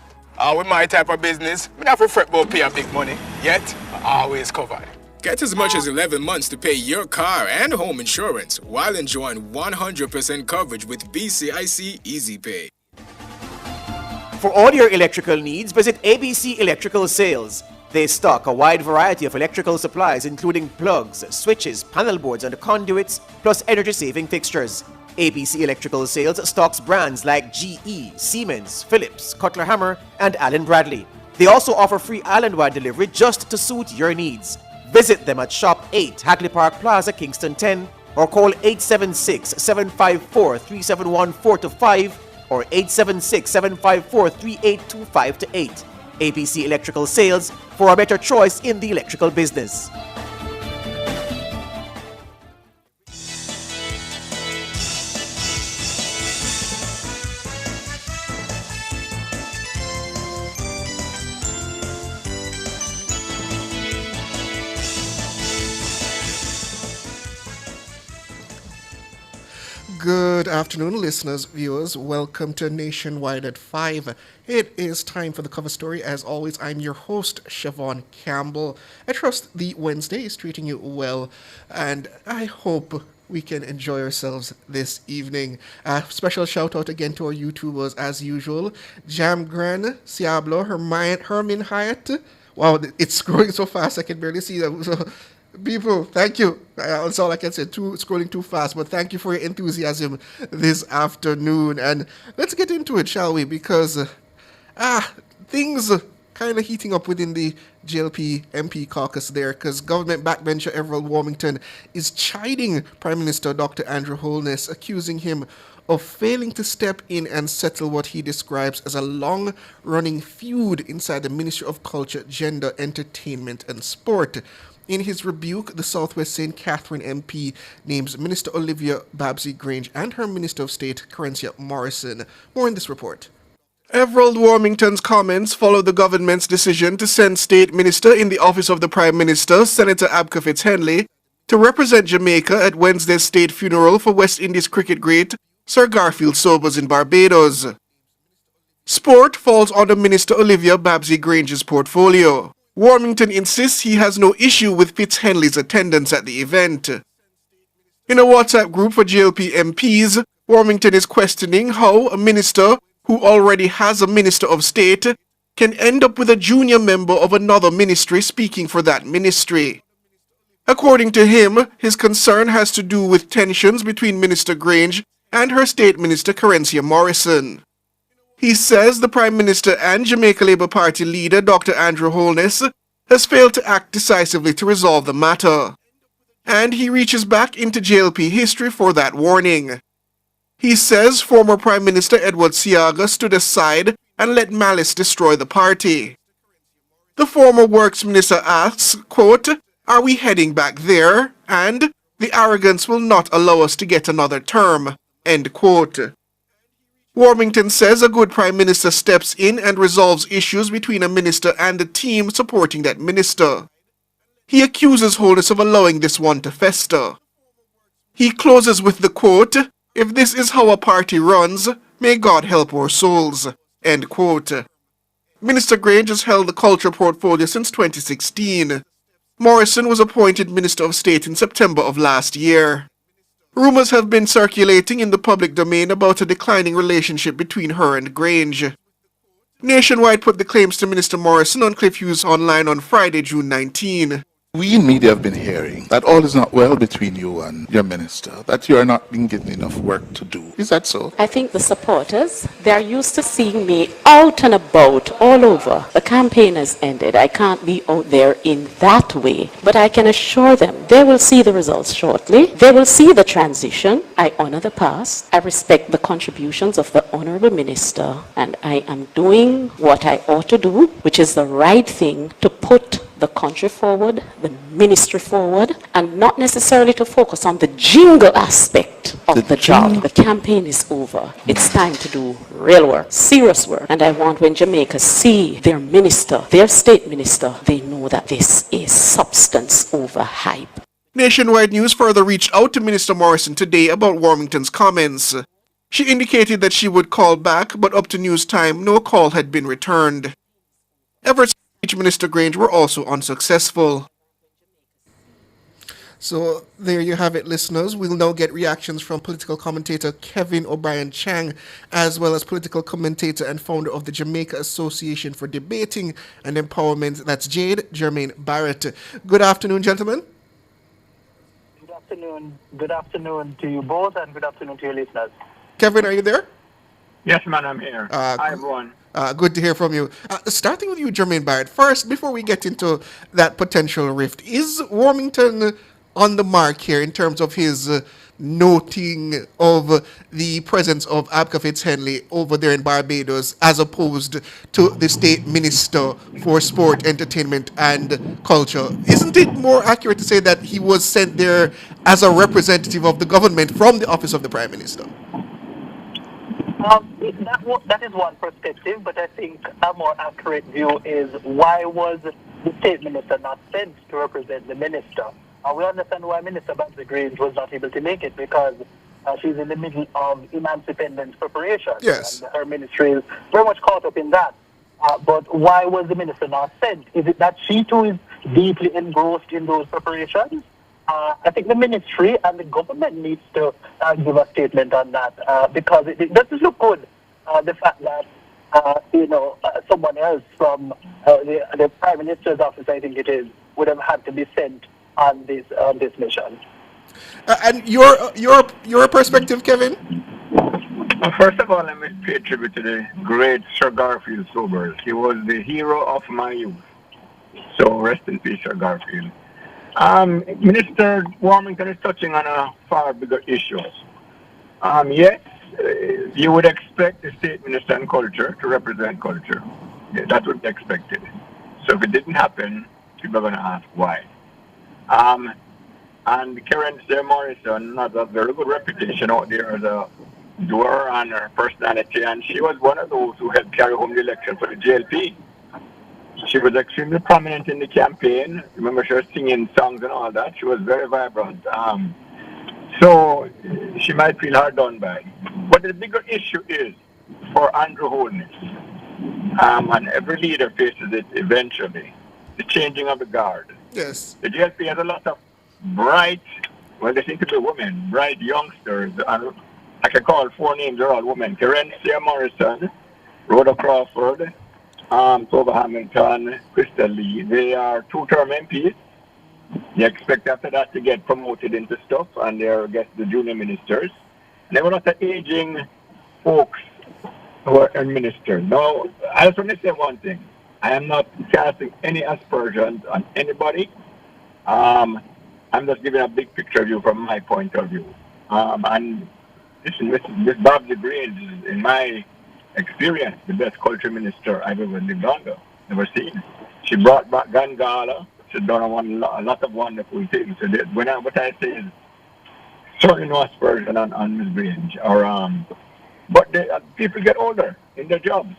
Speaker 25: With my type of business, I have to fret about pay a big money, yet I always covered.
Speaker 26: Get as much as 11 months to pay your car and home insurance while enjoying 100% coverage with BCIC Easy Pay.
Speaker 27: For all your electrical needs, visit ABC Electrical Sales. They stock a wide variety of electrical supplies including plugs, switches, panel boards and conduits, plus energy-saving fixtures. ABC Electrical Sales stocks brands like GE, Siemens, Philips, Cutler Hammer and Allen Bradley. They also offer free island-wide delivery just to suit your needs. Visit them at Shop 8, Hagley Park Plaza, Kingston 10, or call 876-754-3714-5 or 876-754-3825-8. ABC Electrical Sales, for a better choice in the electrical business.
Speaker 24: Good afternoon, listeners, viewers. Welcome to Nationwide at 5. It is time for the cover story. As always, I'm your host, Siobhan Campbell. I trust the Wednesday is treating you well, and I hope we can enjoy ourselves this evening. Special shout out again to our YouTubers as usual. Jam Gran, Ciablo, Hermin Hyatt. Wow, it's scrolling so fast I can barely see them. So, people, thank you. That's all I can say. Scrolling too fast, but thank you for your enthusiasm this afternoon. And let's get into it, shall we? Because things kind of heating up within the JLP MP caucus there, because government backbencher Everald Warmington is chiding Prime Minister Dr. Andrew Holness, accusing him of failing to step in and settle what he describes as a long-running feud inside the Ministry of Culture, Gender, Entertainment and Sport. In his rebuke, the Southwest St. Catherine MP names Minister Olivia Babsy Grange and her Minister of State, Carencia Morrison. More in this report. Everald Warmington's comments follow the government's decision to send State Minister in the Office of the Prime Minister, Senator Abka Fitzhenley, to represent Jamaica at Wednesday's state funeral for West Indies cricket great Sir Garfield Sobers in Barbados. Sport falls under Minister Olivia Babsy Grange's portfolio. Warmington insists he has no issue with Fitzhenley's attendance at the event. In a WhatsApp group for JLP MPs, Warmington is questioning how a minister who already has a Minister of State can end up with a junior member of another ministry speaking for that ministry. According to him, his concern has to do with tensions between Minister Grange and her State Minister Carencia Morrison. He says the Prime Minister and Jamaica Labour Party leader Dr. Andrew Holness has failed to act decisively to resolve the matter. And he reaches back into JLP history for that warning. He says former Prime Minister Edward Seaga stood aside and let malice destroy the party. The former Works Minister asks, quote, "Are we heading back there?" And "The arrogance will not allow us to get another term," end quote. Warmington says a good Prime Minister steps in and resolves issues between a minister and the team supporting that minister. He accuses Holness of allowing this one to fester. He closes with the quote, "If this is how a party runs, may God help our souls," end quote. Minister Grange has held the culture portfolio since 2016. Morrison was appointed Minister of State in September of last year. Rumors have been circulating in the public domain about a declining relationship between her and Grange. Nationwide put the claims to Minister Morrison on Cliff Hughes online on Friday, June 19.
Speaker 2: We in media have been hearing that all is not well between you and your minister, that you are not being given enough work to do. Is that so?
Speaker 3: I think the supporters, they're used to seeing me out and about all over. The campaign has ended. I can't be out there in that way. But I can assure them they will see the results shortly. They will see the transition. I honor the past. I respect the contributions of the Honorable Minister. And I am doing what I ought to do, which is the right thing, to put the country forward, the ministry forward, and not necessarily to focus on the jingle aspect of the job. The campaign is over. It's time to do real work, serious work. And I want when Jamaica see their minister, their state minister, they know that this is substance over hype.
Speaker 24: Nationwide News further reached out to Minister Morrison today about Warmington's comments. She indicated that she would call back, but up to news time, no call had been returned. Efforts to reach Minister Grange were also unsuccessful. So there you have it, listeners. We'll now get reactions from political commentator Kevin O'Brien Chang, as well as political commentator and founder of the Jamaica Association for Debating and Empowerment. That's Jade Jermaine Barrett. Good afternoon, gentlemen.
Speaker 6: Good afternoon. Good afternoon to you both, and good afternoon to your listeners.
Speaker 24: Kevin, are you there?
Speaker 6: Yes, man, I'm here. Hi, everyone.
Speaker 24: Good to hear from you. Starting with you, Jermaine Barrett. First, before we get into that potential rift, is Warmington on the mark here in terms of his noting of the presence of Abka Fitzhenley over there in Barbados, as opposed to the State Minister for Sport, Entertainment and Culture? Isn't it more accurate to say that he was sent there as a representative of the government from the office of the Prime Minister?
Speaker 6: That is one perspective, but I think a more accurate view is, why was the State Minister not sent to represent the Minister? We understand why Minister Babsy Grange was not able to make it, because she's in the middle of emancipendence preparation.
Speaker 24: Yes.
Speaker 6: And her ministry is very much caught up in that. But why was the Minister not sent? Is it that she too is deeply engrossed in those preparations? I think the ministry and the government needs to give a statement on that, because it doesn't look good, the fact that someone else from the Prime Minister's office, I think it is, would have had to be sent on this mission.
Speaker 24: And your perspective, Kevin?
Speaker 10: First of all, let me pay tribute to the great Sir Garfield Sobers. He was the hero of my youth. So rest in peace, Sir Garfield. Minister Warmington is touching on a far bigger issue. Yes, you would expect the State Minister and Culture to represent culture. Yeah, that would be expected. So if it didn't happen, people are going to ask why. And Carencia Morrison has a very good reputation out there as a doer and her personality, and she was one of those who helped carry home the election for the JLP. She was extremely prominent in the campaign. Remember, she was singing songs and all that. She was very vibrant. So she might feel hard done by. But the bigger issue is, for Andrew Holness. And every leader faces it eventually. The changing of the guard.
Speaker 24: Yes.
Speaker 10: The GLP has a lot of bright, well, they seem to be women, bright youngsters. And I can call 4 names, they're all women. Terencia Morrison, Rhoda Crawford, Tova Hamilton, Crystal Lee. They are 2-term MPs. You expect after that to get promoted into stuff, and they're, I guess, the junior ministers. And there were a lot of aging folks who are ministers. Now, I just want to say one thing. I am not casting any aspersions on anybody. I'm just giving a big picture view from my point of view. And this Babsy Grange is, in my experience, the best culture minister I've ever lived under, never seen. She brought back Gangala. She's done a lot of wonderful things. So what I say is certainly no aspersion on Ms. Grange. But people get older in their jobs.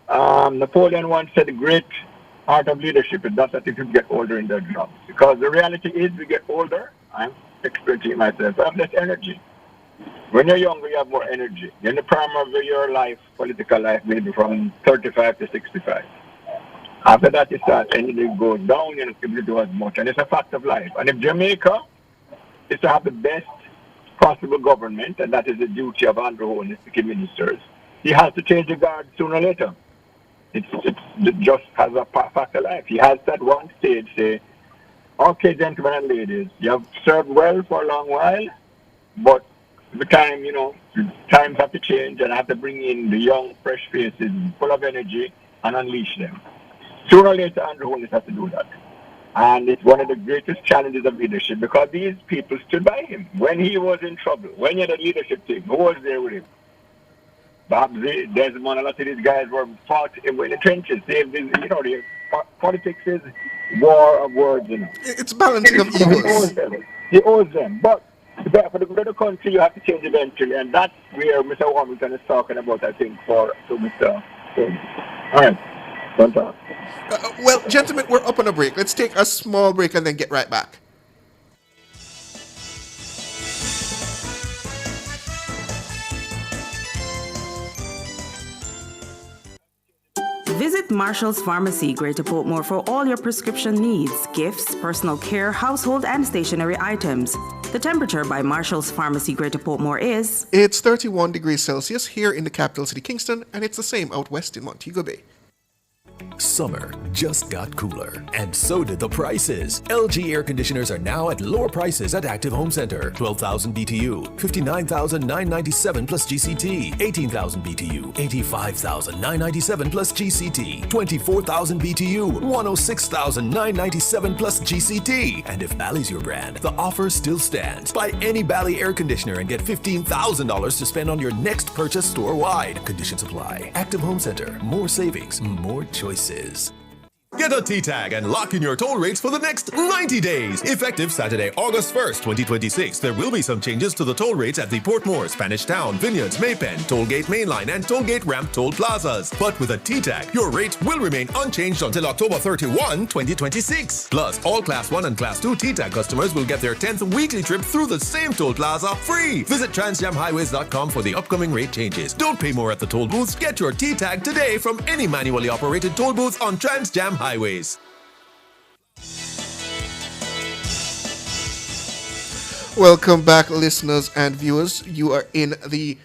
Speaker 10: Napoleon once said the great art of leadership is not that people get older in their jobs. Because the reality is we get older. I'm experiencing myself. I have less energy. When you're younger, you have more energy. In the prime of your life, political life, maybe from 35 to 65. After that, you start energy goes down, you don't do as much. And it's a fact of life. And if Jamaica is to have the best possible government, and that is the duty of Andrew Holness, the key ministers, he has to change the guard sooner or later. It just has a fact of life. He has that one stage say, okay, gentlemen and ladies, you have served well for a long while, but the time, times have to change, and I have to bring in the young, fresh faces, full of energy, and unleash them. Sooner or later, Andrew Holness has to do that. And it's one of the greatest challenges of leadership, because these people stood by him when he was in trouble. When he had a leadership team, who was there with him? Babsy, Desmond, a lot of these guys were fought in the trenches. The politics is war of words.
Speaker 24: It's balancing of egos.
Speaker 10: He owes them. But for the good of the country, you have to change eventually. And that's where Mr. Warmington is talking about, I think, to Mr. Holness. All right. Don't talk.
Speaker 24: Well, gentlemen, we're up on a break. Let's take a small break and then get right back.
Speaker 4: Visit Marshall's Pharmacy, Greater Portmore, for all your prescription needs, gifts, personal care, household, and stationery items. The temperature by Marshall's Pharmacy, Greater Portmore is...
Speaker 24: It's 31 degrees Celsius here in the capital city, Kingston, and it's the same out west in Montego Bay.
Speaker 5: Summer just got cooler, and so did the prices. LG air conditioners are now at lower prices at Active Home Center. 12,000 BTU, 59,997 plus GCT. 18,000 BTU, 85,997 plus GCT. 24,000 BTU, 106,997 plus GCT. And if Bally's your brand, the offer still stands. Buy any Bally air conditioner and get $15,000 to spend on your next purchase store-wide. Conditions apply. Active Home Center. More savings, more choices.
Speaker 12: Get a T-Tag and lock in your toll rates for the next 90 days. Effective Saturday, August 1st, 2026. There will be some changes to the toll rates at the Portmore, Spanish Town, Vineyards, Maypen, Tollgate Mainline, and Tollgate Ramp toll plazas. But with a T-Tag, your rates will remain unchanged until October 31, 2026. Plus, all Class 1 and Class 2 T-Tag customers will get their 10th weekly trip through the same toll plaza free. Visit transjamhighways.com for the upcoming rate changes. Don't pay more at the toll booths. Get your T-Tag today from any manually operated toll booth on Transjam Highways.
Speaker 24: Welcome back, listeners and viewers. You are in the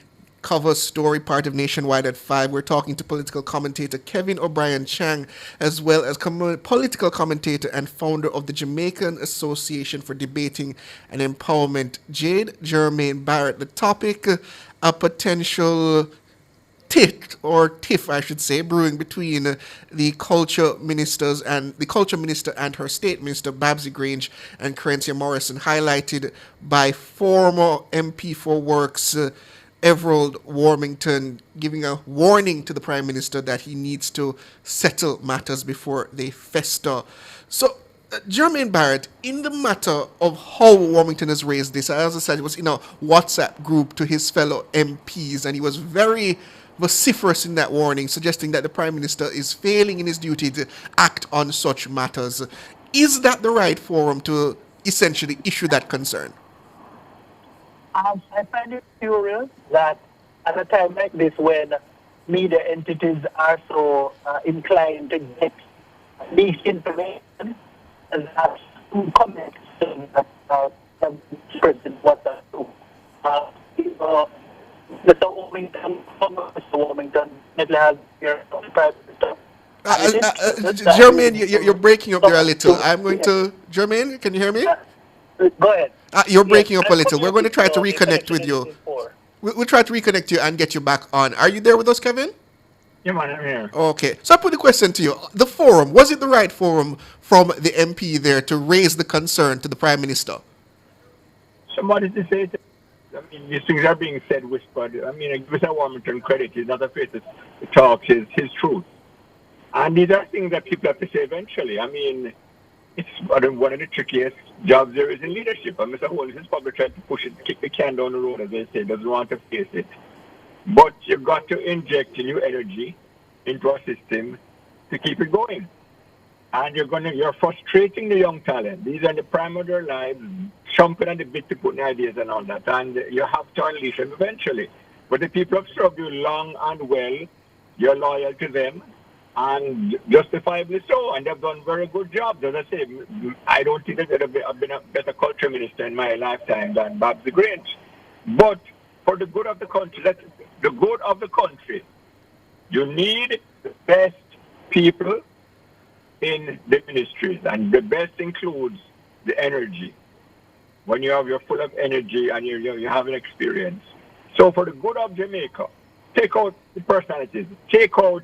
Speaker 24: cover story part of Nationwide at 5. We're talking to political commentator Kevin O'Brien Chang, as well as political commentator and founder of the Jamaican Association for Debating and Empowerment, Jade Jermaine Barrett. The topic, a potential tiff, I should say, brewing between the culture minister and her state minister, Babsy Grange and Crencia Morrison, highlighted by former MP for Works, Everald Warmington, giving a warning to the Prime Minister that he needs to settle matters before they fester. So, Jermaine Barrett, in the matter of how Warmington has raised this, as I said, it was in a WhatsApp group to his fellow MPs, and he was very vociferous in that warning, suggesting that the Prime Minister is failing in his duty to act on such matters. Is that the right forum to essentially issue that concern?
Speaker 6: I find it curious that at a time like this, when media entities are so inclined to get these information and that's two comments that President WhatsApp too. Mr. Warmington, definitely has your private stuff.
Speaker 24: Jermaine, you're breaking up there a little. I'm going to... Jermaine, can you hear me?
Speaker 6: Go ahead.
Speaker 24: You're breaking up a little. We're going to try to reconnect with you. We'll try to reconnect you and get you back on. Are you there with us, Kevin?
Speaker 10: Yeah, man, I'm here.
Speaker 24: Okay. So I put the question to you. The forum, was it the right forum from the MP there to raise the concern to the Prime Minister?
Speaker 10: Somebody to say it. I mean, these things are being said whispered. I mean, Mr. Warmington credit. He's not afraid to talk his truth. And these are things that people have to say eventually. I mean, it's one of the trickiest jobs there is in leadership. And Mr. Holmes is probably trying to push it, kick the can down the road, as they say, doesn't want to face it. But you've got to inject new energy into our system to keep it going. And you're frustrating the young talent. These are the prime of their lives, chomping at the bit to put in ideas and all that. And you have to unleash them eventually. But the people have served you long and well. You're loyal to them. And justifiably so. And they've done very good jobs. As I say, I don't think that I've been a better culture minister in my lifetime than Bob the Great. But for the good of the country, that's the good of the country. You need the best people in the ministries, and the best includes the energy. When you're full of energy and you have an experience. So for the good of Jamaica, take out the personalities, take out,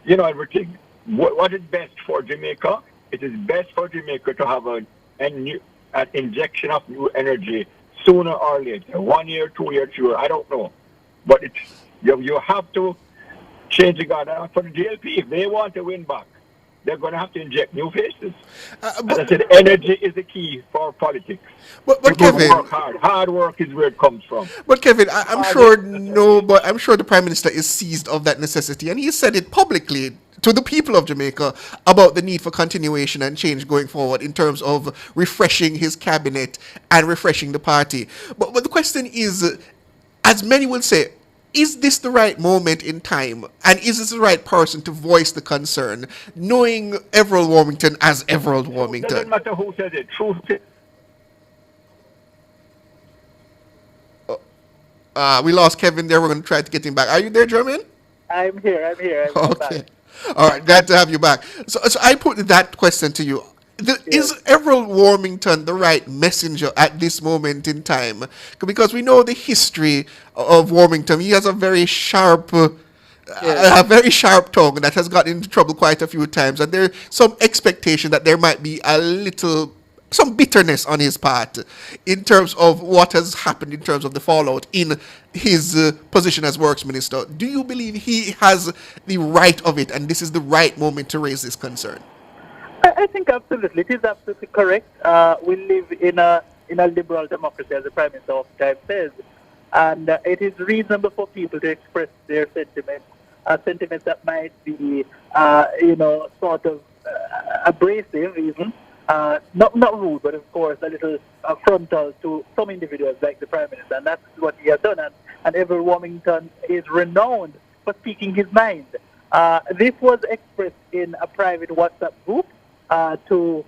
Speaker 10: everything. What is best for Jamaica? It is best for Jamaica to have an injection of new energy sooner or later, 1 year, 2 years, 3 years, I don't know. But you have to change the guard. And for the GLP, if they want to win back, they're going to have to inject new faces. As I said, energy is the key for politics.
Speaker 24: But Kevin,
Speaker 10: work hard. Hard work is where it comes from.
Speaker 24: But Kevin, I'm sure the Prime Minister is seized of that necessity, and he said it publicly to the people of Jamaica about the need for continuation and change going forward in terms of refreshing his cabinet and refreshing the party. But the question is, as many will say, is this the right moment in time? And is this the right person to voice the concern, knowing Everald Warmington as Everald Warmington? It
Speaker 10: doesn't matter who says it. Truth.
Speaker 24: We lost Kevin there. We're going to try to get him back. Are you there, Jermaine?
Speaker 6: I'm here.
Speaker 24: Okay. All right. Glad to have you back. So I put that question to you. Is Everald Warmington the right messenger at this moment in time? Because we know the history of Warmington. He has a very sharp tongue that has gotten into trouble quite a few times. And there's some expectation that there might be some bitterness on his part in terms of what has happened in terms of the fallout in his position as Works Minister. Do you believe he has the right of it and this is the right moment to raise this concern?
Speaker 6: I think absolutely. It is absolutely correct. We live in a liberal democracy, as the Prime Minister of the time says. And it is reasonable for people to express their sentiments, sentiments that might be, sort of abrasive even. Not rude, but of course a little frontal to some individuals like the Prime Minister. And that's what he has done. And Everald Warmington is renowned for speaking his mind. This was expressed in a private WhatsApp group to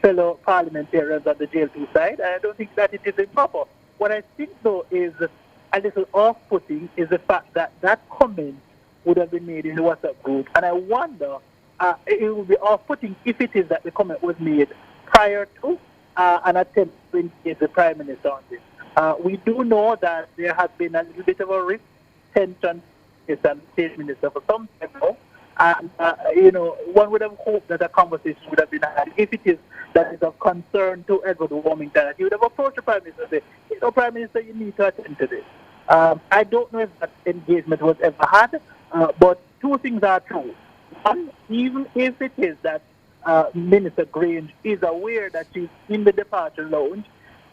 Speaker 6: fellow parliamentarians on the JLP side. I don't think that it is improper. What I think, though, is a little off-putting is the fact that that comment would have been made in the WhatsApp group. And I wonder, it would be off-putting if it is that the comment was made prior to an attempt to engage the Prime Minister on this. We do know that there has been a little bit of a rift, tension, and the State Minister for some time now. And, one would have hoped that a conversation would have been had if it is that is of concern to Everald Warmington. That he would have approached the Prime Minister and said, Prime Minister, you need to attend to this. I don't know if that engagement was ever had, but two things are true. One, even if it is that Minister Grange is aware that she's in the departure lounge,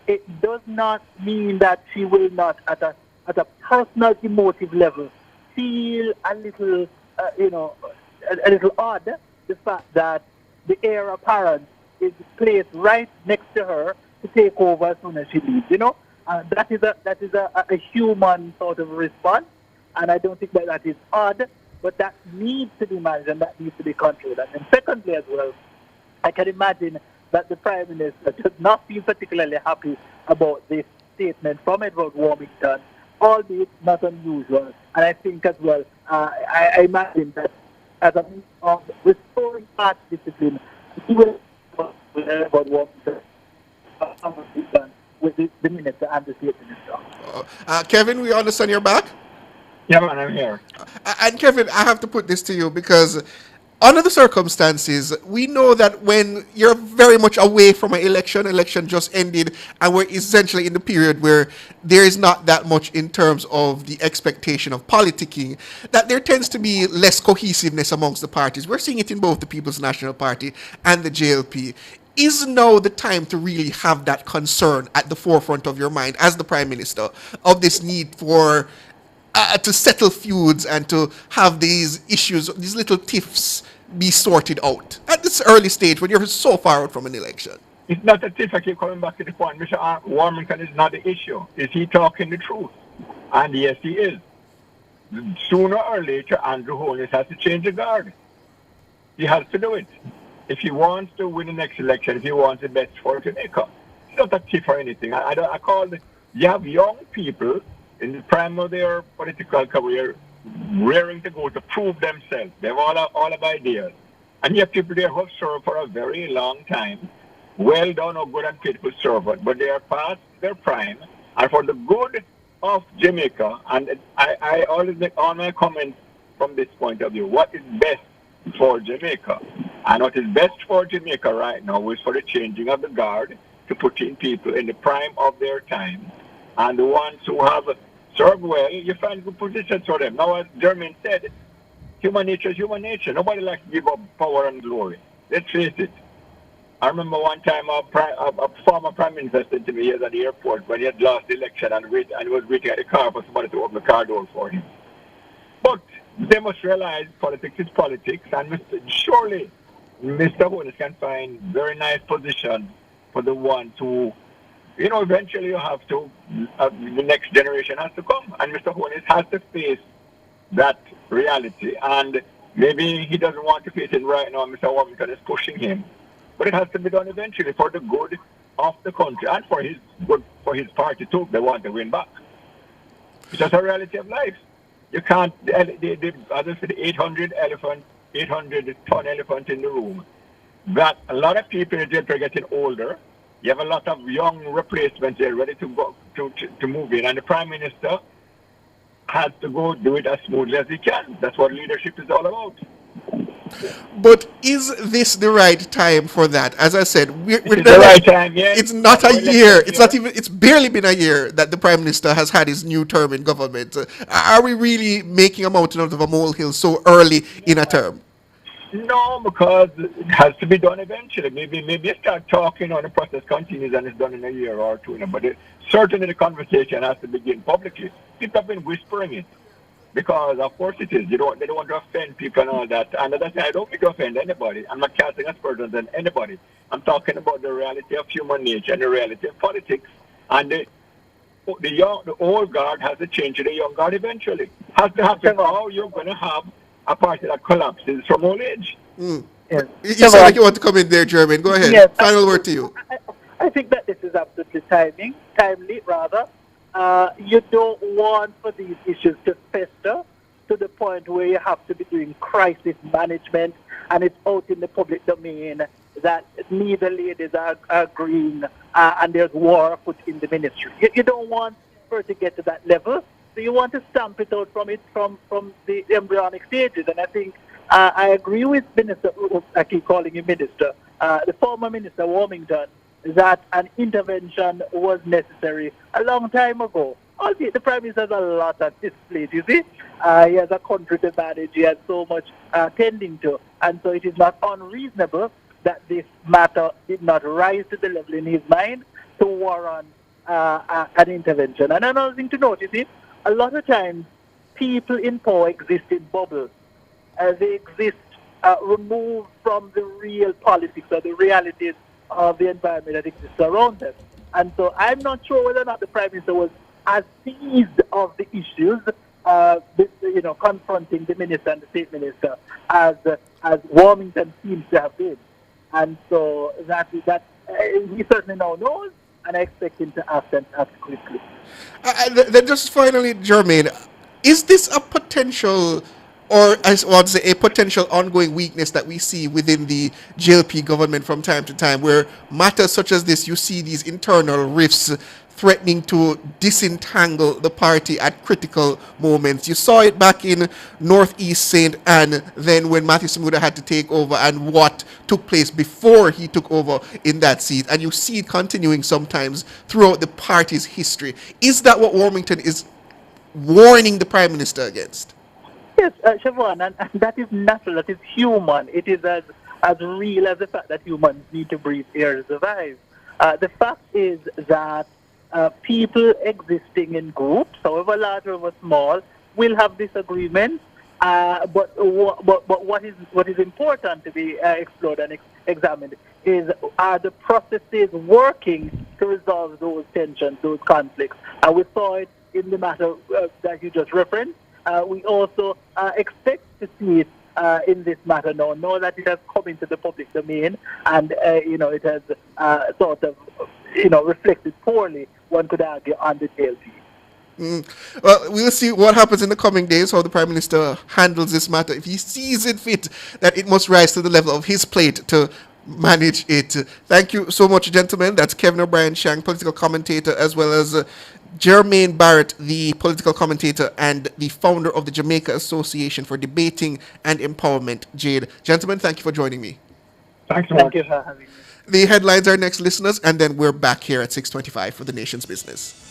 Speaker 6: it does not mean that she will not, at a personal, emotive level, feel a little, a little odd, the fact that the heir apparent is placed right next to her to take over as soon as she leaves. That is a human sort of response. And I don't think that is odd, but that needs to be managed and that needs to be controlled. And then secondly as well, I can imagine that the Prime Minister does not feel particularly happy about this statement from Edward Warmington, albeit not unusual. And I think as well, I imagine that as a means of restoring party discipline, he will with Edward Warmington with the Minister and the State Minister.
Speaker 24: Kevin, we understand you're back?
Speaker 10: Yeah, man, I'm here.
Speaker 24: And Kevin, I have to put this to you because under the circumstances, we know that when you're very much away from an election just ended, and we're essentially in the period where there is not that much in terms of the expectation of politicking, that there tends to be less cohesiveness amongst the parties. We're seeing it in both the People's National Party and the JLP. Is now the time to really have that concern at the forefront of your mind as the Prime Minister of this need for to settle feuds and to have these issues, these little tiffs be sorted out at this early stage when you're so far out from an election?
Speaker 10: It's not a tiff. I keep coming back to the point. Mr. Warmington is not the issue. Is he talking the truth? And yes, he is. Sooner or later, Andrew Holness has to change the guard. He has to do it. If he wants to win the next election, if he wants the best for Jamaica. It's not a tiff or anything. You have young people in the prime of their political career, raring to go to prove themselves. They have all of ideas. And you have people there who have served for a very long time, well done or good and faithful servant, but they are past their prime. And for the good of Jamaica, and I always make all my comments from this point of view, what is best for Jamaica? And what is best for Jamaica right now is for the changing of the guard to put in people in the prime of their time. And the ones who have served well, you find good positions for them. Now, as Jermaine said, human nature is human nature. Nobody likes to give up power and glory. Let's face it. I remember one time a former prime minister said to me here at the airport when he had lost the election and was waiting at the car for somebody to open the car door for him. But they must realize politics is politics, and surely Mr. Holness can find very nice positions for the ones who, eventually you have to, the next generation has to come. And Mr. Holness has to face that reality. And maybe he doesn't want to face it right now. Mr. Warmington is pushing him. But it has to be done eventually for the good of the country and for his good, for his party too. They want to win back. It's just a reality of life. You can't, as I said, 800-ton elephant in the room. That a lot of people in jail are getting older. You have a lot of young replacements there ready to go to move in, and the Prime Minister has to go do it as smoothly as he can. That's what leadership is all about.
Speaker 24: But is this the right time for that? As I said,
Speaker 10: the right time, yes.
Speaker 24: It's not a year. It's not even. It's barely been a year that the Prime Minister has had his new term in government. Are we really making a mountain out of a molehill so early in a term?
Speaker 10: No, because it has to be done eventually. Maybe you start talking and the process continues and it's done in a year or two. But certainly the conversation has to begin publicly. People have been whispering it because, of course, it is. They don't want to offend people and all that. And as I say, I don't mean to offend anybody. I'm not casting aspersions on anybody. I'm talking about the reality of human nature and the reality of politics. And the old guard has to change to the young guard eventually. Has to happen. How you're going to have a party that collapses from old age.
Speaker 24: Mm. Yes. You sound like you want to come in there, Jermaine. Go ahead.
Speaker 6: Yes,
Speaker 24: Final word to you.
Speaker 6: I think that this is absolutely timely rather. You don't want for these issues to fester to the point where you have to be doing crisis management and it's out in the public domain that neither ladies are agreeing and there's war put in the ministry. You don't want for it to get to that level. So you want to stamp it out from the embryonic stages. And I think I agree with Minister, I keep calling him Minister, the former Minister Warmington, that an intervention was necessary a long time ago. Albeit the Prime Minister has a lot at his plate, you see. He has a country to manage, he has so much tending to. And so it is not unreasonable that this matter did not rise to the level in his mind to warrant an intervention. And another thing to note, you see, a lot of times people in power exist in bubbles. They exist removed from the real politics or the realities of the environment that exists around them. And so I'm not sure whether or not the Prime Minister was as seized of the issues confronting the minister and the state minister as Warmington seems to have been. And so that he certainly now knows, and I expect him to act and act quickly.
Speaker 24: Then just finally, Jermaine, is this a potential, or as I would say, a potential ongoing weakness that we see within the JLP government from time to time, where matters such as this, you see these internal rifts threatening to disentangle the party at critical moments? You saw it back in Northeast St. Anne, then when Matthew Samuda had to take over, and what took place before he took over in that seat. And you see it continuing sometimes throughout the party's history. Is that what Warmington is warning the Prime Minister against?
Speaker 6: Yes, Siobhan, and that is natural, that is human. It is as real as the fact that humans need to breathe air to survive. The fact is that people existing in groups, however large or however small, will have disagreements. But what is important to be explored and examined is, are the processes working to resolve those tensions, those conflicts? And we saw it in the matter that you just referenced. We also expect to see it in this matter now. Know that it has come into the public domain, and it has sort of reflected poorly, one could argue, on the JLP.
Speaker 24: Well, we'll see what happens in the coming days, how the Prime Minister handles this matter. If he sees it fit that it must rise to the level of his plate to manage it. Thank you so much, gentlemen. That's Kevin O'Brien Shang, political commentator, as well as Jermaine Barrett, the political commentator and the founder of the Jamaica Association for Debating and Empowerment, JADE. Gentlemen, thank you for joining me.
Speaker 6: Thank you for having me.
Speaker 24: The headlines are next, listeners, and then we're back here at 6:25 for the nation's business.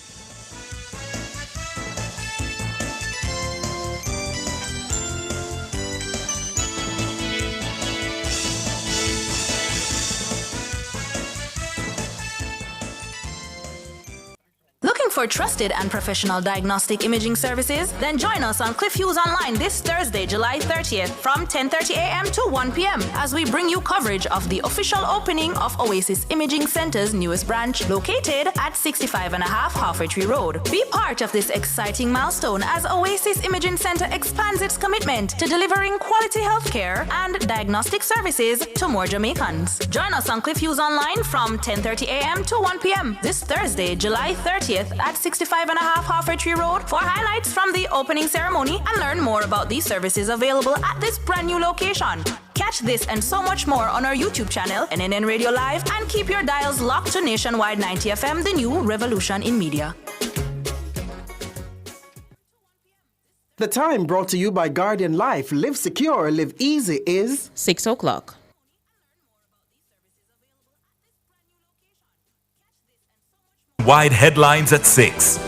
Speaker 1: Looking for trusted and professional diagnostic imaging services? Then join us on Cliff Hughes Online this Thursday, July 30th from 10:30 a.m. to 1 p.m. as we bring you coverage of the official opening of Oasis Imaging Center's newest branch, located at 65.5 Halfway Tree Road. Be part of this exciting milestone as Oasis Imaging Center expands its commitment to delivering quality healthcare and diagnostic services to more Jamaicans. Join us on Cliff Hughes Online from 10:30 a.m. to 1 p.m. this Thursday, July 30th at 65.5 Halfway Tree Road for highlights from the opening ceremony and learn more about these services available at this brand new location. Catch this and so much more on our YouTube channel, NNN Radio Live, and keep your dials locked to Nationwide 90 FM, the new revolution in media.
Speaker 27: The time brought to you by Guardian Life. Live secure, live easy is
Speaker 7: 6 o'clock.
Speaker 8: Wide headlines at 6.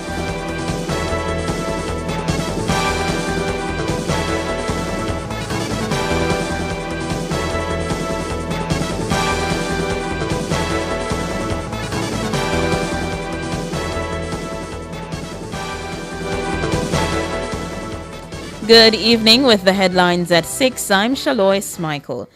Speaker 7: Good evening with the headlines at 6. I'm Shalois Michael.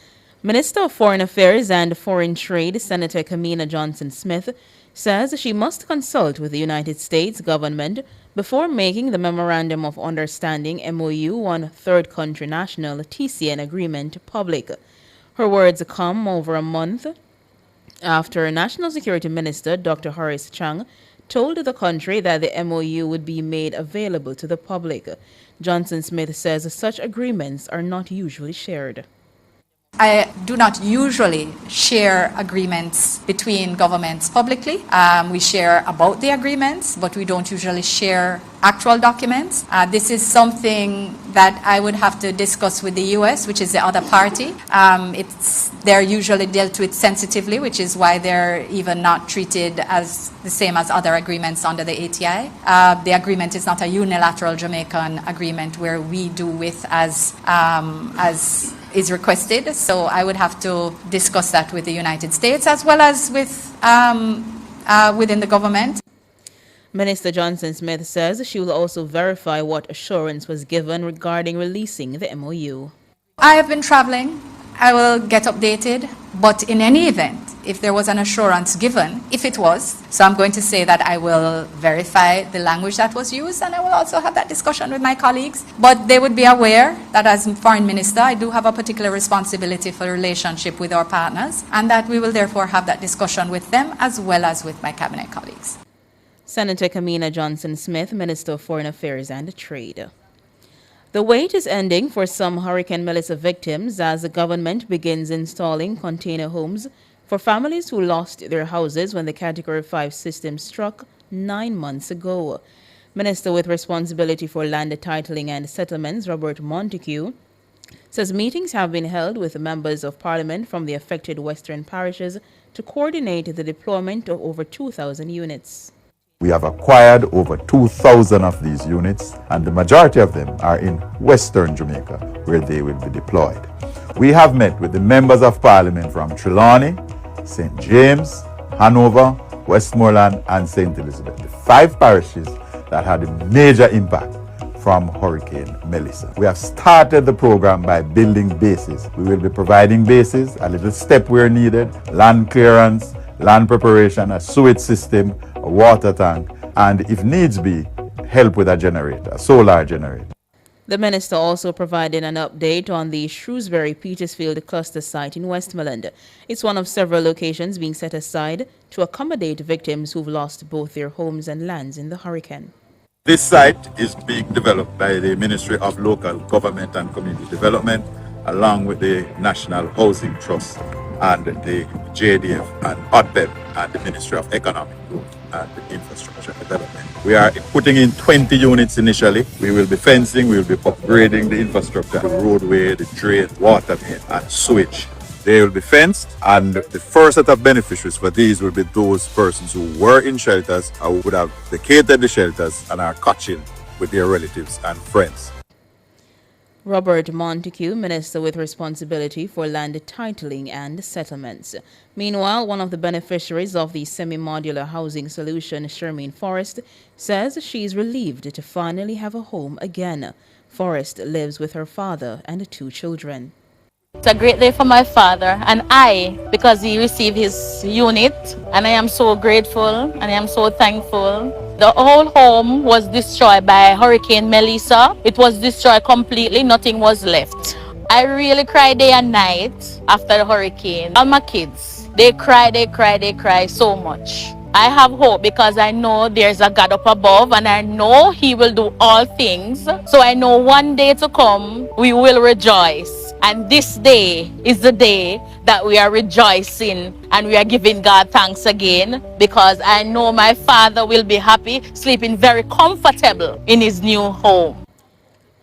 Speaker 7: Minister of Foreign Affairs and Foreign Trade, Senator Kamina Johnson-Smith, says she must consult with the United States government before making the Memorandum of Understanding MOU on Third Country National TCN agreement public. Her words come over a month after National Security Minister Dr. Horace Chang told the country that the MOU would be made available to the public. Johnson-Smith says such agreements are not usually shared.
Speaker 15: I do not usually share agreements between governments publicly. We share about the agreements, but we don't usually share actual documents. This is something that I would have to discuss with the U.S., which is the other party. They're usually dealt with sensitively, which is why they're even not treated as the same as other agreements under the ATI. The agreement is not a unilateral Jamaican agreement where we do with as is requested. So I would have to discuss that with the United States as well as with within the government.
Speaker 7: Minister Johnson-Smith says she will also verify what assurance was given regarding releasing the MOU.
Speaker 15: I have been traveling. I will get updated. But in any event, if there was an assurance given, if it was. So I'm going to say that I will verify the language that was used, and I will also have that discussion with my colleagues. But they would be aware that as Foreign Minister, I do have a particular responsibility for the relationship with our partners, and that we will therefore have that discussion with them as well as with my cabinet colleagues.
Speaker 7: Senator Kamina Johnson-Smith, Minister of Foreign Affairs and Trade. The wait is ending for some Hurricane Melissa victims as the government begins installing container homes for families who lost their houses when the Category 5 system struck 9 months ago. Minister with responsibility for land titling and settlements, Robert Montague, says meetings have been held with members of Parliament from the affected western parishes to coordinate the deployment of over 2,000 units.
Speaker 11: We have acquired over 2,000 of these units, and the majority of them are in Western Jamaica, where they will be deployed. We have met with the members of Parliament from Trelawney, St. James, Hanover, Westmoreland, and St. Elizabeth, the 5 parishes that had a major impact from Hurricane Melissa. We have started the program by building bases. We will be providing bases, a little step where needed, land clearance, land preparation, a sewage system, a water tank, and if needs be, help with a generator, a solar generator.
Speaker 7: The minister also provided an update on the Shrewsbury-Petersfield cluster site in Westmoreland. It's one of several locations being set aside to accommodate victims who've lost both their homes and lands in the hurricane.
Speaker 11: This site is being developed by the Ministry of Local Government and Community Development, along with the National Housing Trust and the JDF and ODBEP and the Ministry of Economic Growth and Infrastructure Development. We are putting in 20 units initially. We will be fencing, we will be upgrading the infrastructure, the roadway, the drain, water main, and sewage. They will be fenced, and the first set of beneficiaries for these will be those persons who were in shelters or who would have vacated the shelters and are catching with their relatives and friends.
Speaker 7: Robert Montague, Minister with responsibility for land titling and settlements. Meanwhile, one of the beneficiaries of the semi-modular housing solution, Shermaine Forrest, says she's relieved to finally have a home again. Forrest lives with her father and 2 children.
Speaker 13: It's a great day for my father and I, because he received his unit, and I am so grateful and I am so thankful. The whole home was destroyed by Hurricane Melissa. It was destroyed completely, nothing was left. I really cried day and night after the hurricane. All my kids, they cry so much. I have hope because I know there's a God up above, and I know He will do all things. So I know one day to come, we will rejoice. And this day is the day that we are rejoicing and we are giving God thanks again, because I know my father will be happy, sleeping very comfortable in his new home.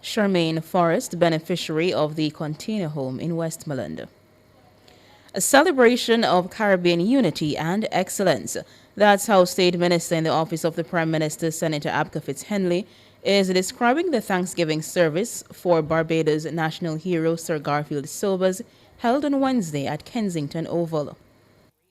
Speaker 7: Shermaine Forrest, beneficiary of the container home in Westmoreland. A celebration of Caribbean unity and excellence. That's how State Minister in the Office of the Prime Minister, Senator Abka Fitz-Henley, is describing the Thanksgiving service for Barbados national hero Sir Garfield Sobers, held on Wednesday at Kensington Oval.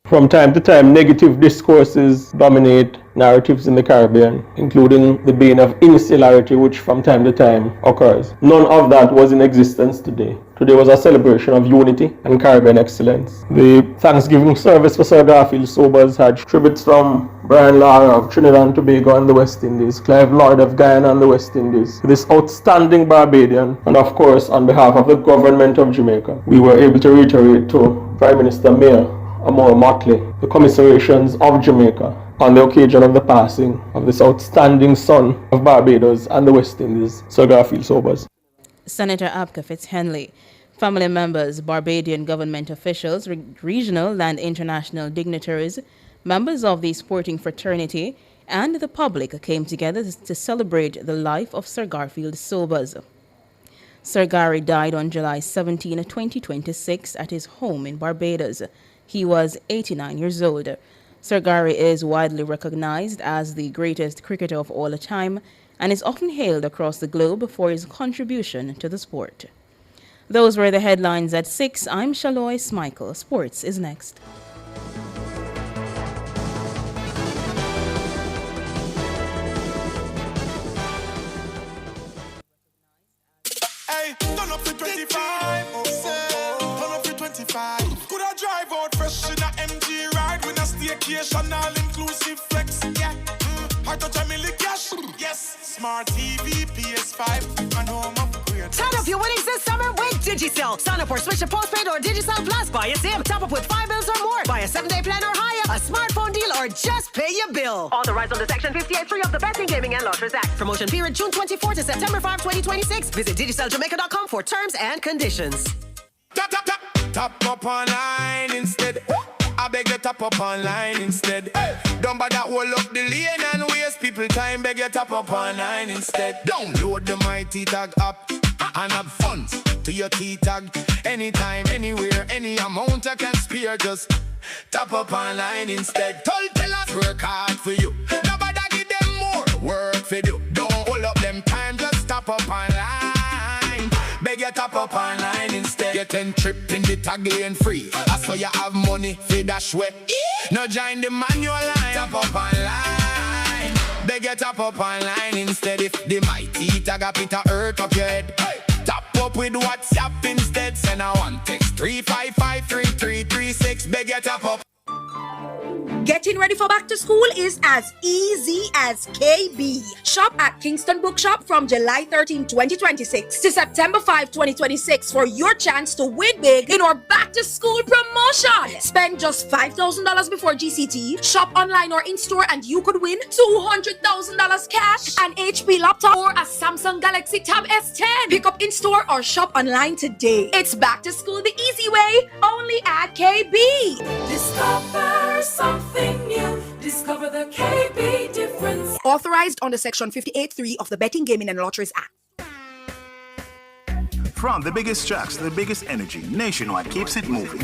Speaker 14: From time to time, negative discourses dominate narratives in the Caribbean, including the bane of insularity, which from time to time occurs. None of that was in existence today. Today was a celebration of unity and Caribbean excellence. The Thanksgiving service for Sir Garfield Sobers had tributes from Brian Lara of Trinidad and Tobago and the West Indies, Clive Lloyd of Guyana and the West Indies, this outstanding Barbadian, and of course on behalf of the government of Jamaica, we were able to reiterate to Prime Minister Mayor Amor Motley the commiserations of Jamaica on the occasion of the passing of this outstanding son of Barbados and the West Indies, Sir Garfield Sobers.
Speaker 7: Senator Abka Fitz-Henley, family members, Barbadian government officials, regional and international dignitaries, members of the sporting fraternity, and the public came together to celebrate the life of Sir Garfield Sobers. Sir Gary died on July 17, 2026 at his home in Barbados. He was 89 years old. Sir Gary is widely recognized as the greatest cricketer of all time and is often hailed across the globe for his contribution to the sport. Those were the headlines at 6. I'm Shaloy Smykel. Sports is next.
Speaker 17: Hey, turn up to 25. Turn up to 25. Could I drive out fresh in a MG vacation, all inclusive flex. Yeah. Heart touch a million cash. Yes. Smart TV, PS5, and home upgrade.
Speaker 9: Turn up your winnings this summer with Digicel. Sign up or switch to postpaid or Digicel Plus. Buy a SIM. Top up with 5 bills or more. Buy a 7-day plan or higher. A smartphone deal or just pay your bill. Authorized under Section 58.3 of the Betting, Gaming and Lotteries Act. Promotion period June 24 to September 5, 2026. Visit DigicelJamaica.com for terms and conditions.
Speaker 17: Tap up online instead. I beg you tap up online instead. Don't bother hold up the lane and waste people time. Beg you tap up online instead. Download the My T-Tag app and have fun to your T-Tag. Anytime, anywhere, any amount I can spare. Just tap up online instead. Tell us work hard for you. Nobody give them more work for you. Don't hold up them time. Just tap up online. Beg you tap up online instead. Get 10 trip in the tag and free. I saw you have money for dash way. No join the manual line. Tap up online. Beg you tap up online instead. If the mighty tag up it a hurt up your head. Tap up with WhatsApp instead. Send a one text 3553336. Beg you tap up.
Speaker 16: Getting ready for back to school is as easy as KB. Shop at Kingston Bookshop from July 13, 2026 to September 5, 2026 for your chance to win big in our back to school promotion. Spend just $5,000 before GCT, shop online or in store and you could win $200,000 cash, an HP laptop or a Samsung Galaxy Tab S10. Pick up in store or shop online today. It's back to school the easy way, only at KB.
Speaker 18: Discover something new. Discover the KB difference.
Speaker 16: Authorized under Section 58.3 of the Betting, Gaming and Lotteries Act.
Speaker 19: From the biggest tracks to the biggest energy, Nationwide keeps it moving.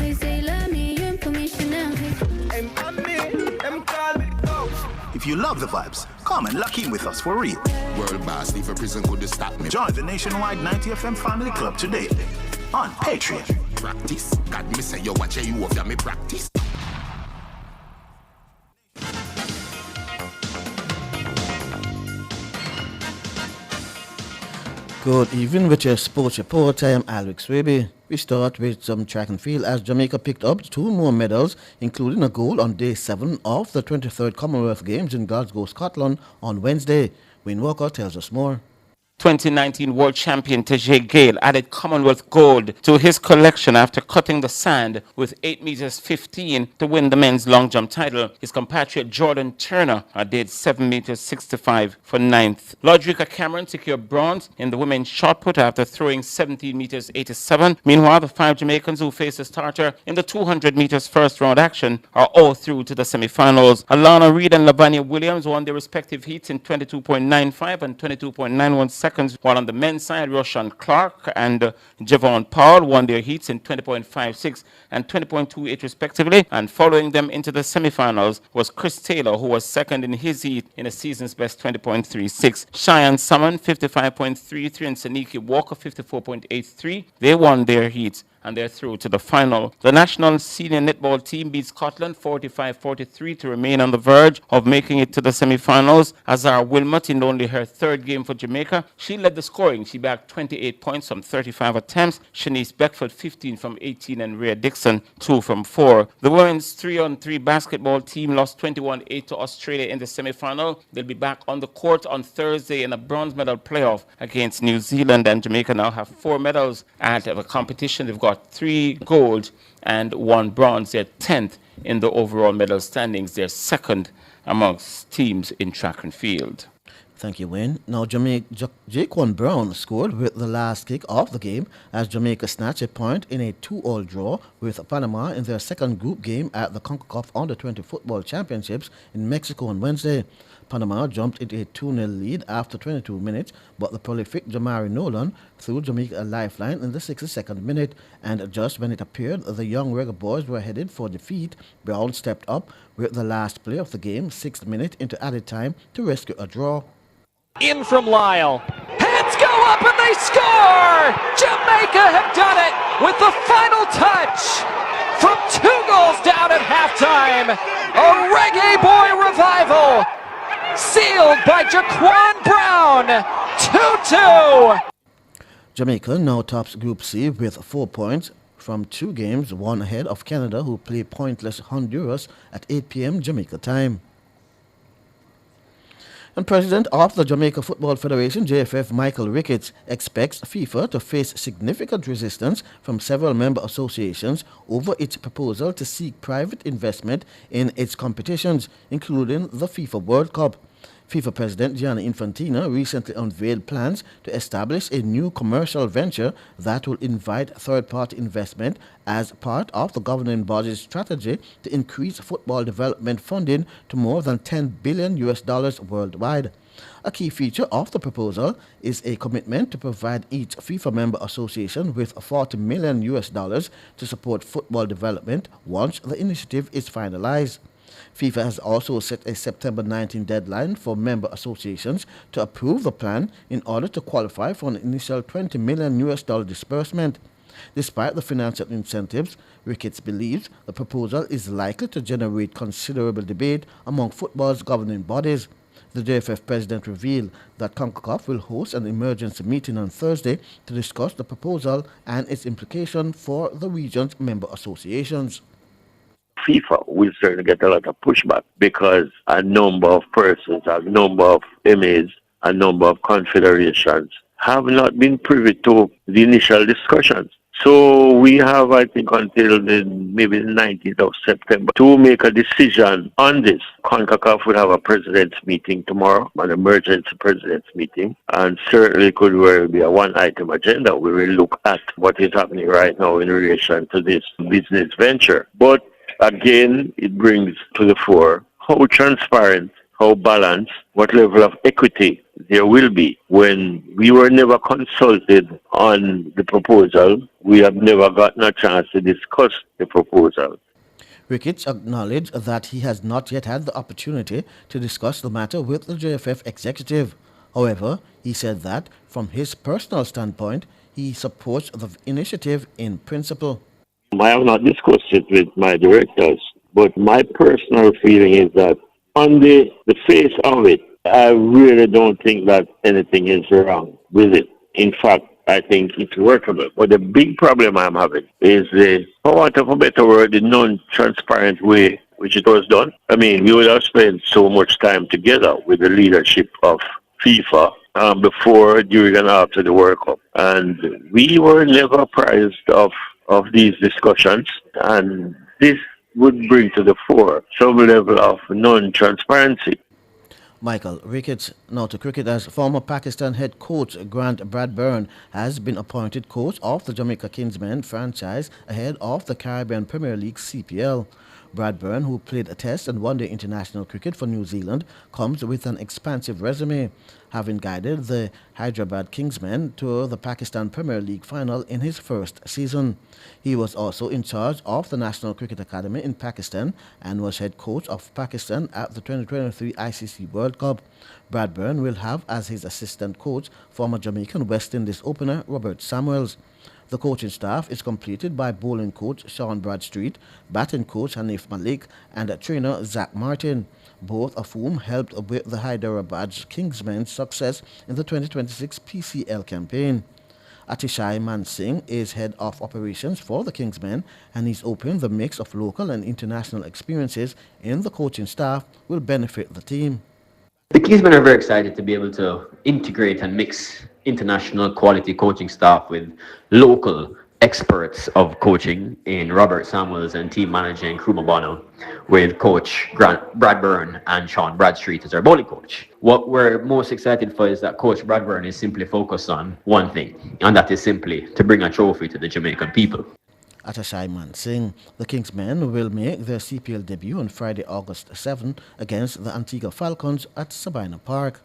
Speaker 19: If you love the vibes, come and lock in with us for real.
Speaker 21: World boss, if a prison could stop me.
Speaker 19: Join the Nationwide 90 FM Family Club today on Patreon.
Speaker 21: Practice. God me say you watch you over me practice.
Speaker 22: Good evening with your sports report. I am Alex Swaby. We start with some track and field as Jamaica picked up 2 more medals, including a gold on day 7 of the 23rd Commonwealth Games in Glasgow, Scotland on Wednesday. Wayne Walker tells us more.
Speaker 23: 2019 World Champion Tajay Gale added Commonwealth gold to his collection after cutting the sand with 8 meters 15 to win the men's long jump title. His compatriot Jordan Turner did 7 meters 65 for 9th. Lodrika Cameron secured bronze in the women's shot put after throwing 17 meters 87. Meanwhile, the 5 Jamaicans who face a starter in the 200 meters first round action are all through to the semi-finals. Alana Reid and Lavanya Williams won their respective heats in 22.95 and 22.91 seconds, while on the men's side, Roshan Clark and Javon Powell won their heats in 20.56 and 20.28 respectively, and following them into the semifinals was Chris Taylor, who was second in his heat in a season's best 20.36. Cheyenne Salmon 55.33 and Saniki Walker 54.83. They won their heats and they're through to the final. The national senior netball team beat Scotland 45-43 to remain on the verge of making it to the semi-finals. Azara Wilmot in only her 3rd game for Jamaica. She led the scoring. She bagged 28 points from 35 attempts. Shanice Beckford 15 from 18 and Rhea Dixon 2 from 4. The women's 3-on-3 basketball team lost 21-8 to Australia in the semi-final. They'll be back on the court on Thursday in a bronze medal playoff against New Zealand, and Jamaica now have 4 medals at the competition. They've got 3 gold and 1 bronze. They're 10th in the overall medal standings. They're 2nd amongst teams in track and field.
Speaker 22: Thank you, Wayne. Now, Jaquan Brown scored with the last kick of the game as Jamaica snatched a point in a 2-all draw with Panama in their 2nd group game at the CONCACAF Under-20 Football Championships in Mexico on Wednesday. Panama jumped into a 2-0 lead after 22 minutes, but the prolific Jamari Nolan threw Jamaica a lifeline in the 62nd minute, and just when it appeared the young Reggae Boys were headed for defeat, Brown stepped up with the last play of the game, 6th minute into added time, to rescue a draw.
Speaker 28: In from Lyle. Heads go up and they score! Jamaica have done it with the final touch! From 2 goals down at halftime, a Reggae Boy revival! Sealed by Jaquan Brown, 2-2.
Speaker 22: Jamaica now tops Group C with 4 points, from 2 games, one ahead of Canada, who play pointless Honduras at 8 p.m. Jamaica time. And President of the Jamaica Football Federation, JFF, Michael Ricketts, expects FIFA to face significant resistance from several member associations over its proposal to seek private investment in its competitions, including the FIFA World Cup. FIFA President Gianni Infantino recently unveiled plans to establish a new commercial venture that will invite third-party investment as part of the governing body's strategy to increase football development funding to more than $10 billion worldwide. A key feature of the proposal is a commitment to provide each FIFA member association with $40 million to support football development once the initiative is finalized. FIFA has also set a September 19 deadline for member associations to approve the plan in order to qualify for an initial $20 million disbursement. Despite the financial incentives, Ricketts believes the proposal is likely to generate considerable debate among football's governing bodies. The JFF president revealed that CONCACAF will host an emergency meeting on Thursday to discuss the proposal and its implication for the region's member associations.
Speaker 2: FIFA will certainly get a lot of pushback because a number of persons, a number of MAs, a number of confederations have not been privy to the initial discussions. So we have, I think, until maybe the 19th of September to make a decision on this. CONCACAF will have a president's meeting tomorrow, an emergency president's meeting, and certainly could well be a one-item agenda. We will look at what is happening right now in relation to this business venture. But again, it brings to the fore how transparent, how balanced, what level of equity there will be. When we were never consulted on the proposal, we have never gotten a chance to discuss the proposal.
Speaker 22: Ricketts acknowledged that he has not yet had the opportunity to discuss the matter with the JFF executive. However, he said that, from his personal standpoint, he supports the initiative in principle.
Speaker 2: I have not discussed it with my directors, but my personal feeling is that on the face of it, I really don't think that anything is wrong with it. In fact, I think it's workable. But the big problem I'm having is for want of a better word, the non-transparent way which it was done. I mean, we would have spent so much time together with the leadership of FIFA before, during, and after the World Cup. And we were never apprised of these discussions, and this would bring to the fore some level of non-transparency.
Speaker 22: Michael Ricketts, now to cricket, as former Pakistan head coach Grant Bradburn has been appointed coach of the Jamaica Kingsmen franchise ahead of the Caribbean Premier League CPL. Bradburn, who played a Test and One-Day international cricket for New Zealand, comes with an expansive resume, having guided the Hyderabad Kingsmen to the Pakistan Premier League final in his first season. He was also in charge of the National Cricket Academy in Pakistan and was head coach of Pakistan at the 2023 ICC World Cup. Bradburn will have as his assistant coach former Jamaican West Indies opener Robert Samuels. The coaching staff is completed by bowling coach Sean Bradstreet, batting coach Hanif Malik, and trainer Zach Martin, both of whom helped with the Hyderabad Kingsmen's success in the 2026 PCL campaign. Atishai Mansingh is head of operations for the Kingsmen, and he's hoping the mix of local and international experiences in the coaching staff will benefit the team.
Speaker 3: The Kingsmen are very excited to be able to integrate and mix international quality coaching staff with local experts of coaching in Robert Samuels and team manager Nkrumah Bono, with coach Bradburn and Sean Bradstreet as our bowling coach. What we're most excited for is that coach Bradburn is simply focused on one thing, and that is simply to bring a trophy to the Jamaican people.
Speaker 22: Atashai Mansingh, the Kingsmen will make their CPL debut on Friday, August 7 against the Antigua Falcons at Sabina Park.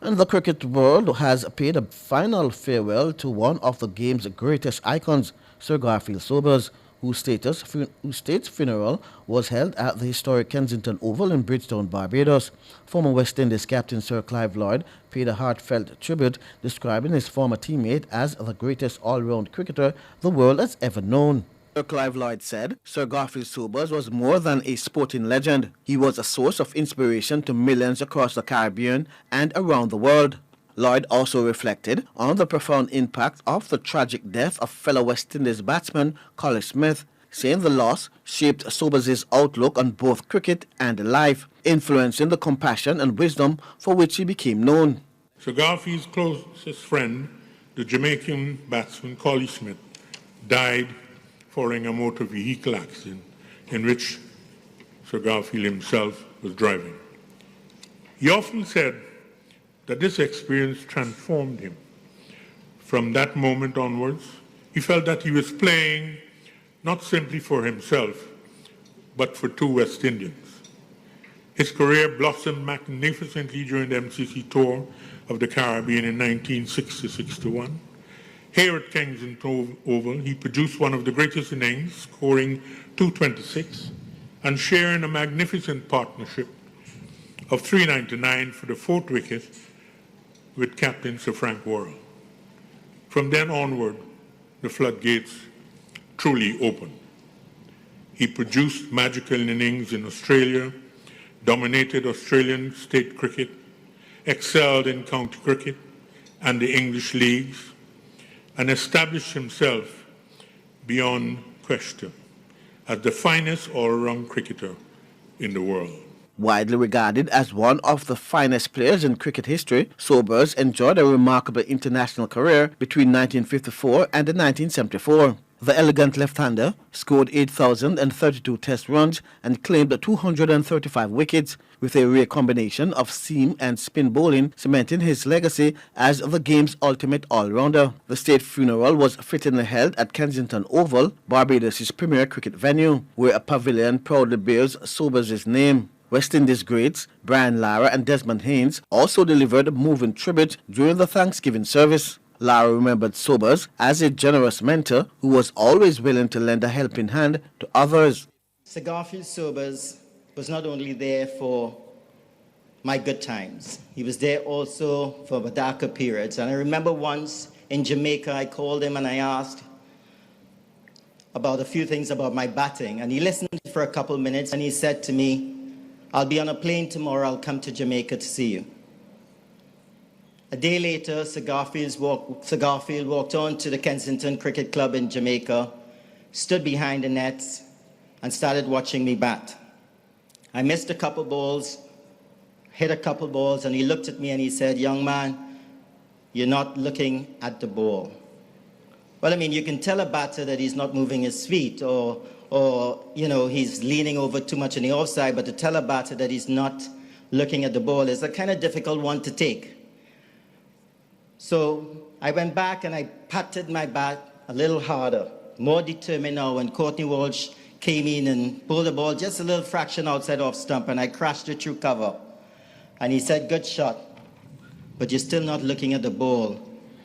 Speaker 22: And the cricket world has paid a final farewell to one of the game's greatest icons, Sir Garfield Sobers, whose state's funeral was held at the historic Kensington Oval in Bridgetown, Barbados. Former West Indies captain Sir Clive Lloyd paid a heartfelt tribute, describing his former teammate as the greatest all-round cricketer the world has ever known. Sir Clive Lloyd said Sir Garfield Sobers was more than a sporting legend. He was a source of inspiration to millions across the Caribbean and around the world. Lloyd also reflected on the profound impact of the tragic death of fellow West Indies batsman Colin Smith, saying the loss shaped Sobers' outlook on both cricket and life, influencing the compassion and wisdom for which he became known.
Speaker 4: Sir Garfield's closest friend, the Jamaican batsman Colin Smith, died following a motor vehicle accident in which Sir Garfield himself was driving. He often said that this experience transformed him. From that moment onwards, he felt that he was playing not simply for himself, but for two West Indians. His career blossomed magnificently during the MCC tour of the Caribbean in 1960-61. Here at Kensington Oval, he produced one of the greatest innings, scoring 226 and sharing a magnificent partnership of 399 for the fourth wicket with captain Sir Frank Worrell. From then onward, the floodgates truly opened. He produced magical innings in Australia, dominated Australian state cricket, excelled in county cricket and the English leagues, and established himself beyond question as the finest all-round cricketer in the world.
Speaker 22: Widely regarded as one of the finest players in cricket history, Sobers enjoyed a remarkable international career between 1954 and 1974. The elegant left-hander scored 8,032 test runs and claimed 235 wickets, with a rare combination of seam and spin bowling cementing his legacy as the game's ultimate all-rounder. The state funeral was fittingly held at Kensington Oval, Barbados' premier cricket venue, where a pavilion proudly bears Sobers' name. West Indies greats Brian Lara and Desmond Haynes also delivered moving tribute during the Thanksgiving service. Lara remembered Sobers as a generous mentor who was always willing to lend a helping hand to others.
Speaker 5: Sir Garfield Sobers was not only there for my good times, he was there also for the darker periods. And I remember once in Jamaica, I called him and I asked about a few things about my batting. And he listened for a couple minutes and he said to me, "I'll be on a plane tomorrow, I'll come to Jamaica to see you." A day later, Sir Garfield walked on to the Kensington Cricket Club in Jamaica, stood behind the nets, and started watching me bat. I missed a couple balls, hit a couple balls, and he looked at me and he said, "Young man, you're not looking at the ball." Well, I mean, you can tell a batter that he's not moving his feet or he's leaning over too much in the offside, but to tell a batter that he's not looking at the ball is a kind of difficult one to take. So I went back and I patted my bat a little harder, more determined now when Courtney Walsh came in and pulled the ball just a little fraction outside off stump, and I crashed it through cover. And he said, "Good shot, but you're still not looking at the ball.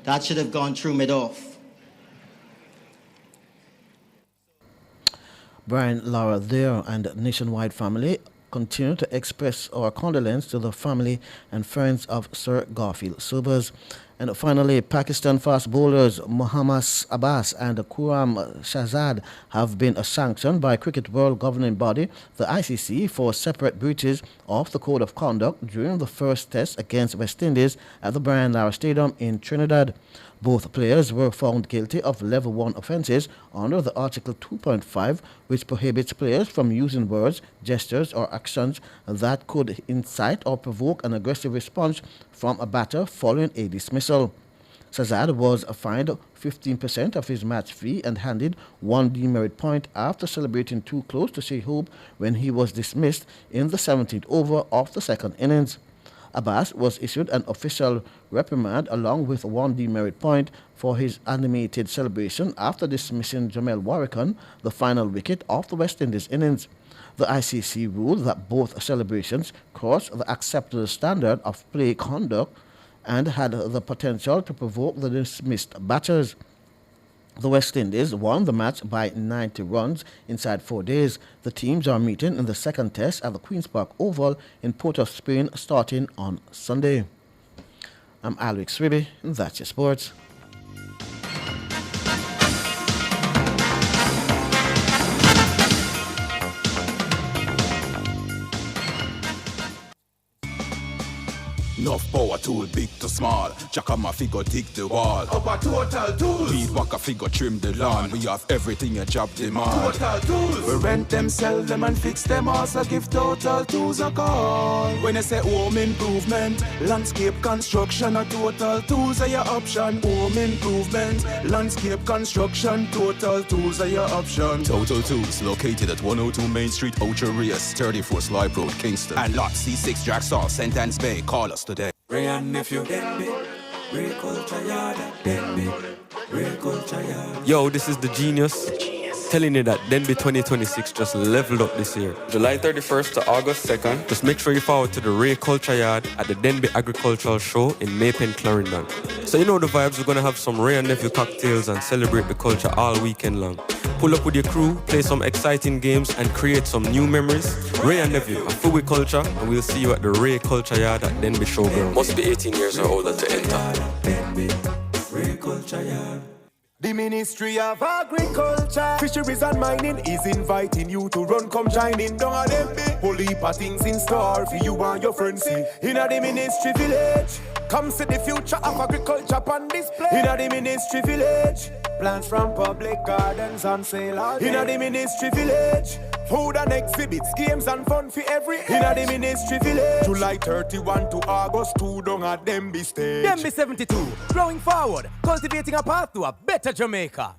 Speaker 5: That should have gone through mid-off."
Speaker 22: Brian, Lara there and Nationwide family continue to express our condolence to the family and friends of Sir Garfield Sobers. And finally, Pakistan fast bowlers Muhammad Abbas and Quram Shahzad have been sanctioned by Cricket World governing body, the ICC, for separate breaches of the Code of Conduct during the first test against West Indies at the Brian Lara Stadium in Trinidad. Both players were found guilty of level 1 offences under the Article 2.5, which prohibits players from using words, gestures or actions that could incite or provoke an aggressive response from a batter following a dismissal. Shahzad was fined 15% of his match fee and handed one demerit point after celebrating too close to Shai Hope when he was dismissed in the 17th over of the second innings. Abbas was issued an official reprimand along with one demerit point for his animated celebration after dismissing Jamel Warrican, the final wicket of the West Indies innings. The ICC ruled that both celebrations crossed the acceptable standard of play conduct and had the potential to provoke the dismissed batters. The West Indies won the match by 90 runs inside 4 days. The teams are meeting in the second test at the Queen's Park Oval in Port of Spain starting on Sunday. I'm Alric Swiby, and that's your sports.
Speaker 1: Enough power tool, big to small. Jackama figure dig the wall.
Speaker 17: Upper Total Tools.
Speaker 1: Weed whacker figure trim the lawn. We have everything a job demand.
Speaker 17: Total Tools.
Speaker 1: We rent them, sell them and fix them. Also give Total Tools a call. When I say home improvement, landscape construction, a Total Tools are your option. Home improvement, landscape construction, Total Tools are your option.
Speaker 6: Total Tools, located at 102 Main Street, Ocho Rios, 34 Slive Road, Kingston. And lot C6 Jacksaw, Sentence Bay. Call us today.
Speaker 18: Ray and nephew, Ray culture yard, Ray culture yard.
Speaker 10: Yo, this is the Genius. Telling you that Denby 2026 just leveled up this year. July 31st to August 2nd. Just make sure you forward to the Ray Culture Yard at the Denby Agricultural Show in Maypen, Clarendon. So you know the vibes, we're gonna have some Ray and Nephew cocktails and celebrate the culture all weekend long. Pull up with your crew, play some exciting games and create some new memories. Ray and Nephew, a food with culture, and we'll see you at the Ray Culture Yard at Denby Showground. Must be 18 years or older to enter.
Speaker 18: Denby, Ray culture yard.
Speaker 12: The Ministry of Agriculture, Fisheries and Mining is inviting you to run, come join in. Down at Denby, whole heap of things in store for you and your friends. In a the Ministry Village, come see the future of agriculture upon display. In a the Ministry Village, plants from public gardens on sale all day. In a the Ministry Village, food and exhibits, games and fun for every age. In a the Ministry Village, July 31 to August 2 down at Denby stage.
Speaker 20: Denby 72, growing forward, cultivating a path to a better Jamaica.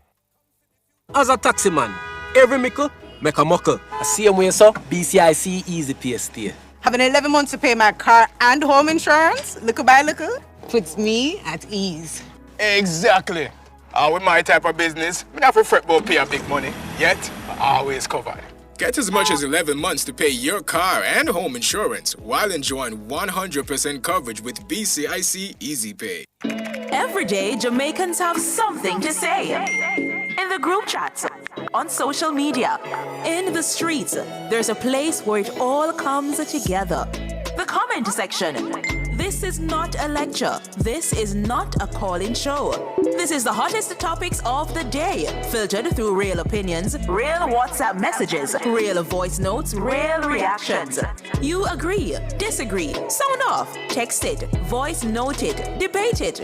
Speaker 20: As a taxi man, every mickle make a muckle. I see him way so, BCIC Easy Pay stay.
Speaker 24: Having 11 months to pay my car and home insurance, little by little, puts me at ease.
Speaker 12: Exactly. With my type of business, I don't have to fret about pay a big money, yet I always covered.
Speaker 25: Get as much as 11 months to pay your car and home insurance while enjoying 100% coverage with BCIC Easy Pay.
Speaker 26: Every day, Jamaicans have something to say. In the group chats, on social media, in the streets, there's a place where it all comes together. The comment section. This is not a lecture. This is not a call-in show. This is the hottest topics of the day, filtered through real opinions, real WhatsApp messages, real voice notes, real reactions. You agree, disagree, sound off, text it, voice note it, debate it.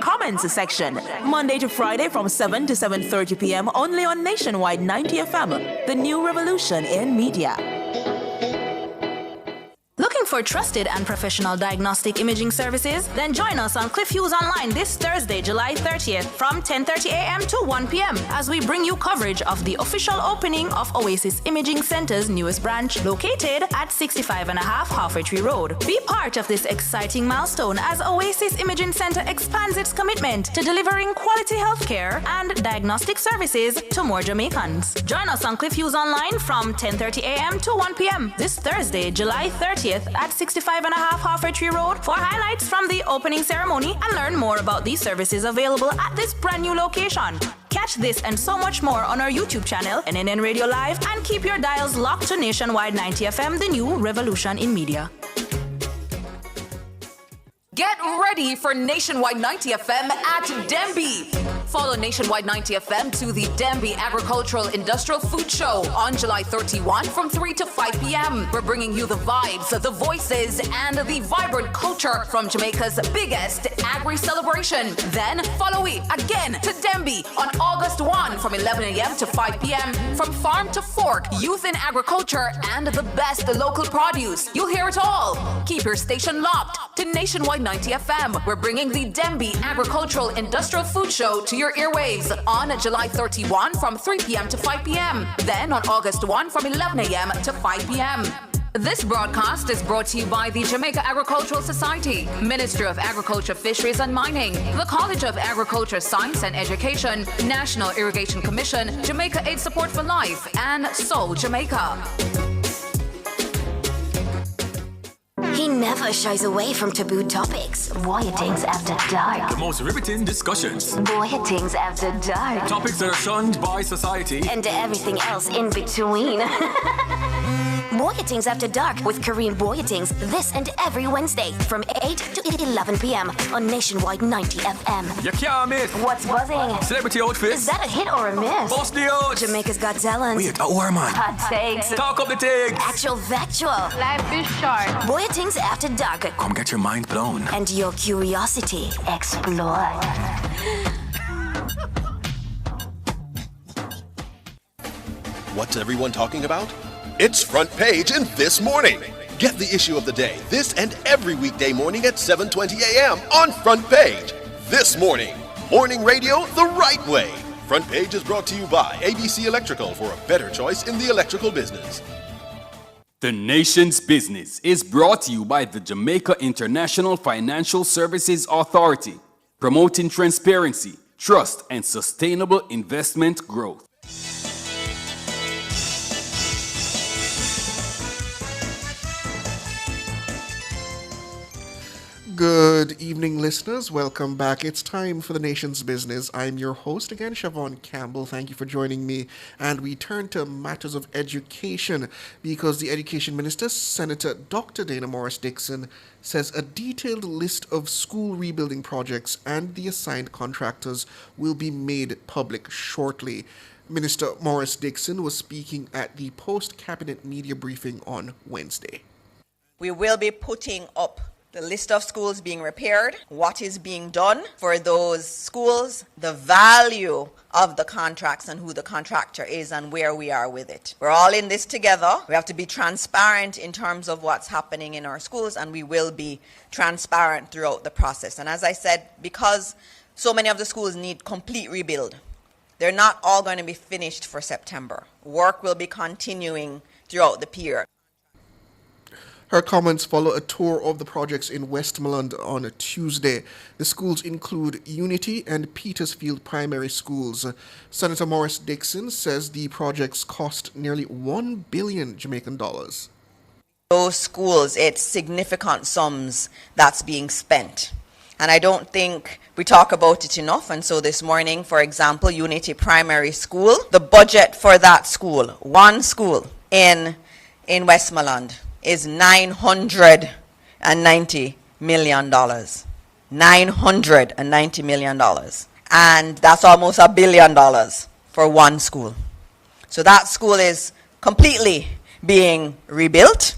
Speaker 26: Comments section, Monday to Friday from 7 to 7:30 p.m. only on Nationwide 90 FM, the new revolution in media.
Speaker 29: Looking for trusted and professional diagnostic imaging services? Then join us on Cliff Hughes Online this Thursday, July 30th from 10:30 a.m. to 1 p.m. as we bring you coverage of the official opening of Oasis Imaging Center's newest branch located at 65.5 Halfway Tree Road. Be part of this exciting milestone as Oasis Imaging Center expands its commitment to delivering quality healthcare and diagnostic services to more Jamaicans. Join us on Cliff Hughes Online from 10:30 a.m. to 1 p.m. this Thursday, July 30th at 65.5 Halfway Tree Road for highlights from the opening ceremony and learn more about these services available at this brand new location. Catch this and so much more on our YouTube channel, NNN Radio Live, and keep your dials locked to Nationwide 90 FM, the new revolution in media.
Speaker 30: Get ready for Nationwide 90 FM at Denby. Follow Nationwide 90 FM to the Denby Agricultural Industrial Food Show on July 31 from 3 to 5 p.m. We're bringing you the vibes, the voices, and the vibrant culture from Jamaica's biggest agri-celebration. Then follow it again to Denby on August 1 from 11 a.m. to 5 p.m. From farm to fork, youth in agriculture, and the best local produce. You'll hear it all. Keep your station locked to Nationwide 90 FM. We're bringing the Denby Agricultural Industrial Food Show to your earwaves on July 31 from 3 p.m. to 5 p.m. Then on August 1 from 11 a.m. to 5 p.m. This broadcast is brought to you by the Jamaica Agricultural Society, Ministry of Agriculture, Fisheries and Mining, the College of Agriculture, Science and Education, National Irrigation Commission, Jamaica Aid Support for Life, and Soul Jamaica.
Speaker 31: He never shies away from taboo topics. Boy Things After Dark.
Speaker 32: The most riveting discussions.
Speaker 31: Boy Things After Dark.
Speaker 32: Topics that are shunned by society.
Speaker 31: And everything else in between. Boyatings After Dark with Korean Boyatings this and every Wednesday from 8 to 11 p.m. on Nationwide 90 FM.
Speaker 32: You can't miss.
Speaker 31: What's buzzing?
Speaker 32: Celebrity outfits.
Speaker 31: Is that a hit or a miss?
Speaker 32: Bust the out.
Speaker 31: Jamaica's Got Talent.
Speaker 32: Wait, a war man.
Speaker 31: Hot takes.
Speaker 32: Talk up the things.
Speaker 31: Actual factual. Life is short. Boyatings After Dark.
Speaker 32: Come get your mind blown.
Speaker 31: And your curiosity explored.
Speaker 7: What's everyone talking about? It's Front Page in This Morning. Get the issue of the day this and every weekday morning at 7:20 a.m. on Front Page. This Morning. Morning radio the right way. Front Page is brought to you by ABC Electrical for a better choice in the electrical business.
Speaker 32: The Nation's Business is brought to you by the Jamaica International Financial Services Authority, promoting transparency, trust, and sustainable investment growth.
Speaker 8: Good evening, listeners. Welcome back. It's time for the Nation's Business. I'm your host again, Siobhan Campbell. Thank you for joining me. And we turn to matters of education because the Education Minister, Senator Dr. Dana Morris-Dixon, says a detailed list of school rebuilding projects and the assigned contractors will be made public shortly. Minister Morris-Dixon was speaking at the post-cabinet media briefing on Wednesday.
Speaker 9: We will be putting up the list of schools being repaired, what is being done for those schools, the value of the contracts and who the contractor is and where we are with it. We're all in this together. We have to be transparent in terms of what's happening in our schools, and we will be transparent throughout the process. And as I said, because so many of the schools need complete rebuild, they're not all going to be finished for September. Work will be continuing throughout the period.
Speaker 8: Her comments follow a tour of the projects in Westmoreland on a Tuesday. The schools include Unity and Petersfield Primary Schools. Senator Morris-Dixon says the projects cost nearly $1 billion Jamaican dollars.
Speaker 9: Those schools, it's significant sums that's being spent. And I don't think we talk about it enough. And so this morning, for example, Unity Primary School, the budget for that school, one school in Westmoreland, is $990 million. $990 million. And that's almost $1 billion for one school. So that school is completely being rebuilt.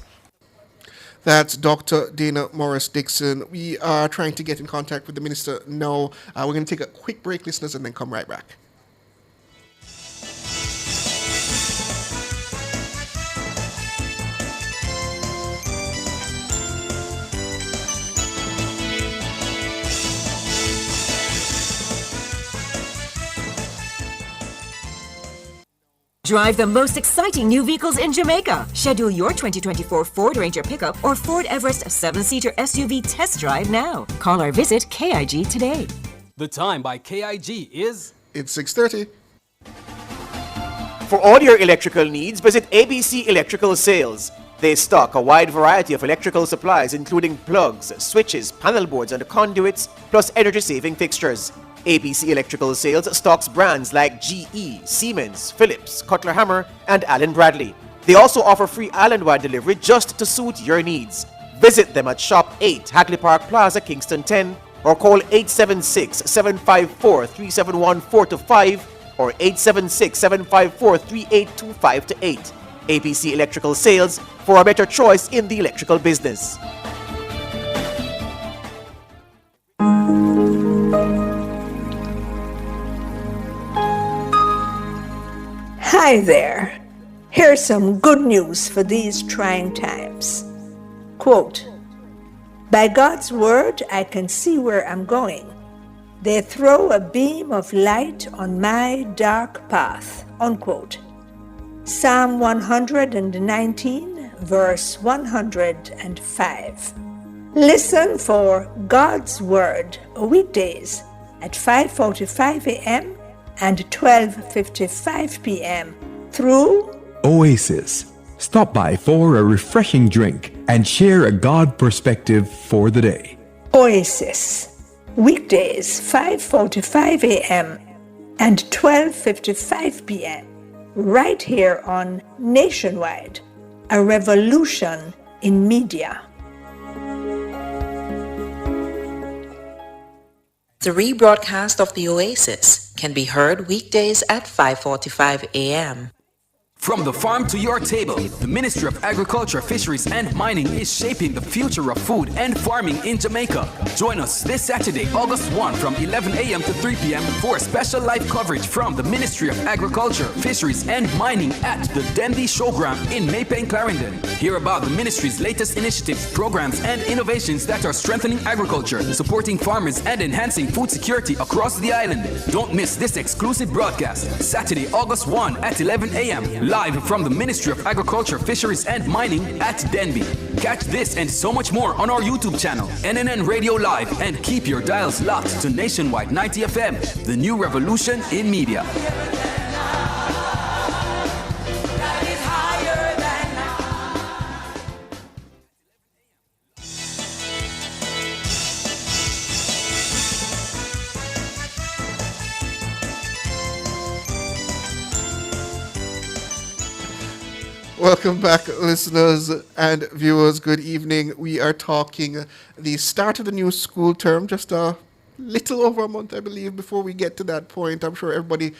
Speaker 8: That's Dr. Dana Morris-Dixon. We are trying to get in contact with the minister now. We're going to take a quick break, listeners, and then come right back.
Speaker 11: Drive the most exciting new vehicles in Jamaica. Schedule your 2024 Ford Ranger pickup or Ford Everest 7-seater SUV test drive now. Call or visit KIG today.
Speaker 32: The time by KIG is...
Speaker 8: It's 6:30.
Speaker 13: For all your electrical needs, visit ABC Electrical Sales. They stock a wide variety of electrical supplies including plugs, switches, panel boards and conduits, plus energy-saving fixtures. ABC Electrical Sales stocks brands like GE, Siemens, Philips, Cutler Hammer, and Allen Bradley. They also offer free island-wide delivery just to suit your needs. Visit them at Shop 8, Hagley Park Plaza, Kingston 10, or call 876-754-3714-5 or 876-754-3825-8. ABC Electrical Sales, for a better choice in the electrical business.
Speaker 14: Hi there. Here's some good news for these trying times. Quote, "By God's word, I can see where I'm going. They throw a beam of light on my dark path." Unquote. Psalm 119, verse 105. Listen for God's word weekdays at 5:45 a.m. and 12:55 p.m. through
Speaker 15: Oasis. Stop by for a refreshing drink and share a God perspective for the day.
Speaker 14: Oasis. Weekdays 5:45 a.m. and 12:55 p.m. right here on Nationwide a revolution in media.
Speaker 2: The rebroadcast of The Oasis can be heard weekdays at 5:45 a.m.
Speaker 32: From the farm to your table, the Ministry of Agriculture, Fisheries and Mining is shaping the future of food and farming in Jamaica. Join us this Saturday, August 1 from 11 a.m. to 3 p.m. for special live coverage from the Ministry of Agriculture, Fisheries and Mining at the Denby Showground in Maypen, Clarendon. Hear about the ministry's latest initiatives, programs and innovations that are strengthening agriculture, supporting farmers and enhancing food security across the island. Don't miss this exclusive broadcast, Saturday, August 1 at 11 a.m. live from the Ministry of Agriculture, Fisheries and Mining at Denby. Catch this and so much more on our YouTube channel, NNN Radio Live, and keep your dials locked to Nationwide 90 FM, the new revolution in media.
Speaker 8: Welcome back, listeners and viewers. Good evening. We are talking the start of the new school term, just a little over a month, I believe, before we get to that point. I'm sure everybody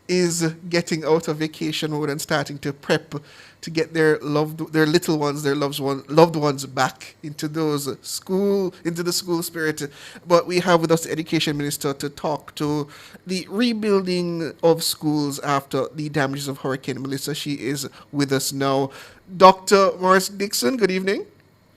Speaker 8: is getting out of vacation mode and starting to prep to get their little ones, their loved ones back into the school spirit. But we have with us the Education Minister to talk to the rebuilding of schools after the damages of Hurricane Melissa. She is with us now. Dr. Morris Dixon, good evening.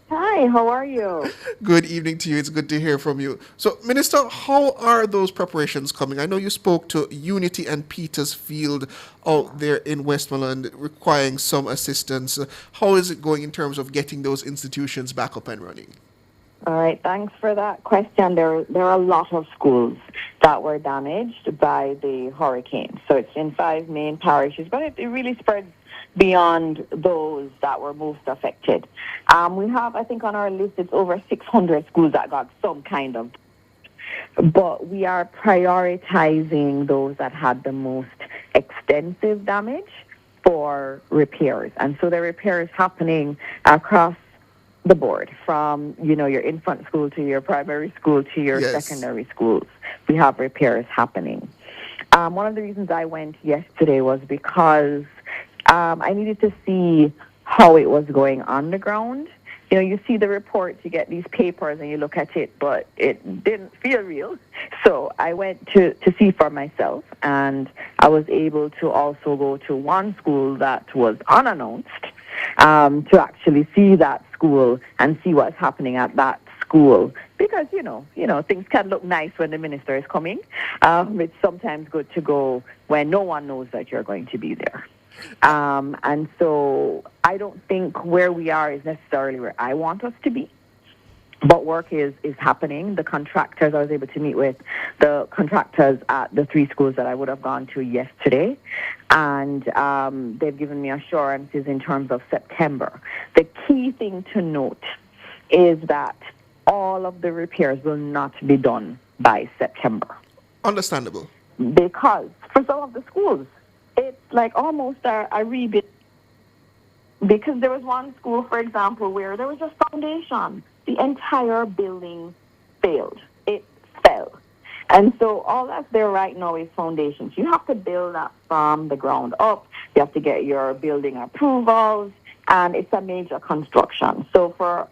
Speaker 3: Hi, how are you?
Speaker 8: Good evening to you. It's good to hear from you. So, Minister, how are those preparations coming? I know you spoke to Unity and Petersfield out there in Westmoreland requiring some assistance. How is it going in terms of getting those institutions back up and running?
Speaker 3: All right, thanks for that question. There are a lot of schools that were damaged by the hurricane. So it's in 5 main parishes, but it really spreads beyond those that were most affected. We have, I think on our list, it's over 600 schools that got some kind of, but we are prioritizing those that had the most extensive damage for repairs. And so the repairs happening across the board, from, your infant school to your primary school to your secondary schools. We have repairs happening. One of the reasons I went yesterday was because I needed to see how it was going on the ground. You see the reports, you get these papers and you look at it, but it didn't feel real. So I went to see for myself, and I was able to also go to one school that was unannounced to actually see that school and see what's happening at that school. Because, things can look nice when the minister is coming. It's sometimes good to go when no one knows that you're going to be there. And so I don't think where we are is necessarily where I want us to be. But work is happening. The contractors, I was able to meet with the contractors at the 3 schools that I would have gone to yesterday. And they've given me assurances in terms of September. The key thing to note is that all of the repairs will not be done by September.
Speaker 8: Understandable.
Speaker 3: Because for some of the schools, it's like almost a rebuild. Because there was one school, for example, where there was a foundation. The entire building failed. It fell. And so all that's there right now is foundations. You have to build that from the ground up. You have to get your building approvals, and it's a major construction. So for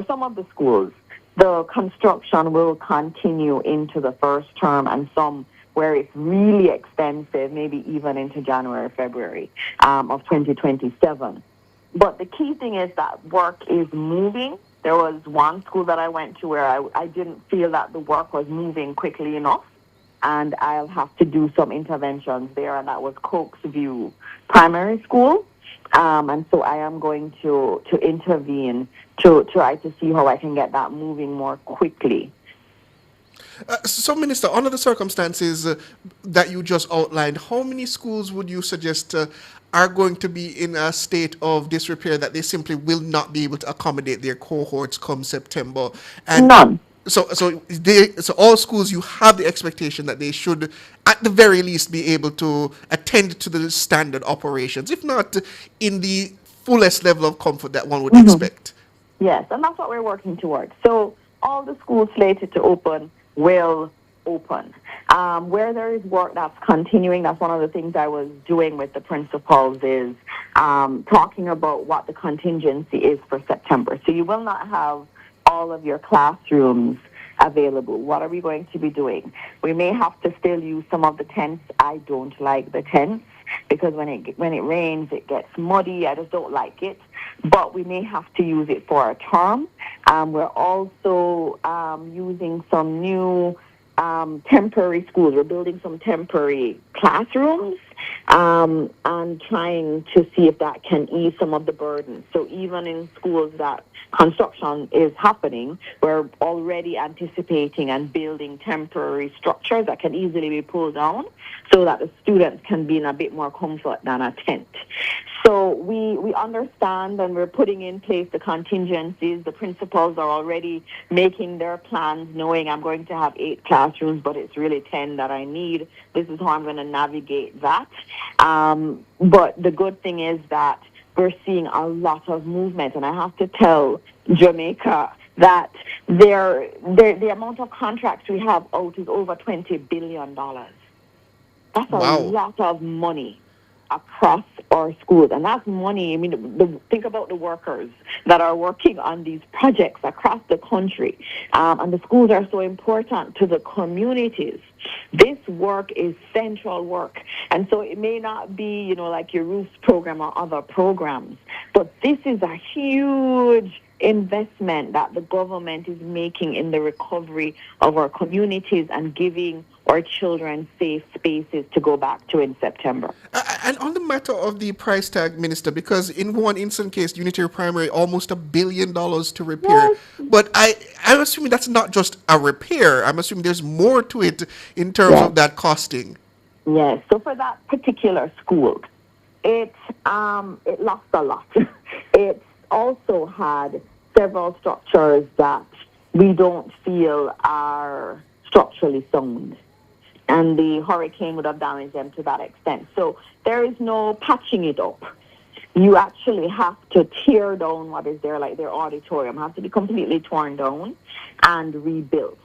Speaker 3: some of the schools, the construction will continue into the first term, and some where it's really expensive, maybe even into January, February of 2027. But the key thing is that work is moving. There was one school that I went to where I didn't feel that the work was moving quickly enough, and I'll have to do some interventions there, and that was Cokes View Primary School. And so I am going to intervene to try to see how I can get that moving more quickly.
Speaker 8: So, Minister, under the circumstances that you just outlined, how many schools would you suggest are going to be in a state of disrepair that they simply will not be able to accommodate their cohorts come September? And
Speaker 3: none.
Speaker 8: So all schools, you have the expectation that they should, at the very least, be able to attend to the standard operations, if not in the fullest level of comfort that one would expect.
Speaker 3: Yes, and that's what we're working towards. So all the schools slated to open will open. Where there is work that's continuing, that's one of the things I was doing with the principals is talking about what the contingency is for September. So you will not have all of your classrooms available. What are we going to be doing? We may have to still use some of the tents. I don't like the tents because when it rains, it gets muddy. I just don't like it. But we may have to use it for a term. We're also using some new temporary schools. We're building some temporary classrooms and trying to see if that can ease some of the burden. So even in schools that construction is happening, we're already anticipating and building temporary structures that can easily be pulled down so that the students can be in a bit more comfort than a tent. So we understand and we're putting in place the contingencies. The principals are already making their plans, knowing I'm going to have 8 classrooms, but it's really 10 that I need. This is how I'm going to navigate that. But the good thing is that we're seeing a lot of movement, and I have to tell Jamaica that the amount of contracts we have out is over $20 billion. That's a lot of money across our schools, and that's money. I mean, think about the workers that are working on these projects across the country, and the schools are so important to the communities. This work is central work, and so it may not be, like your roofs program or other programs, but this is a huge investment that the government is making in the recovery of our communities and giving our children safe spaces to go back to in September.
Speaker 8: And on the matter of the price tag, Minister, because in one instant case, Unitary Primary, almost $1 billion to repair. Yes. But I'm assuming that's not just a repair. I'm assuming there's more to it in terms of that costing.
Speaker 3: Yes. So for that particular school, it lost a lot. It also had several structures that we don't feel are structurally sound, and the hurricane would have damaged them to that extent. So there is no patching it up. You actually have to tear down what is there, like their auditorium has to be completely torn down and rebuilt.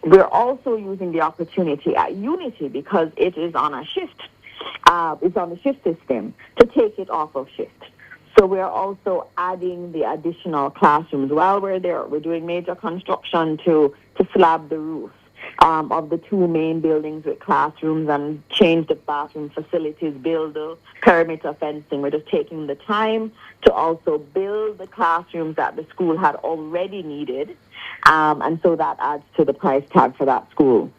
Speaker 3: We're also using the opportunity at Unity, because it is on a shift, it's on the shift system, to take it off of shift. So we're also adding the additional classrooms. While we're there, we're doing major construction to slab the roof of the 2 main buildings with classrooms and change the bathroom facilities, build the perimeter fencing. We're just taking the time to also build the classrooms that the school had already needed. And so that adds to the price tag for that school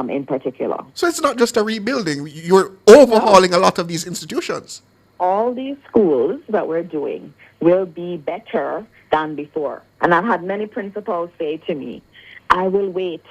Speaker 3: in particular.
Speaker 8: So it's not just a rebuilding. You're overhauling a lot of these institutions.
Speaker 3: All these schools that we're doing will be better than before. And I've had many principals say to me, I will wait.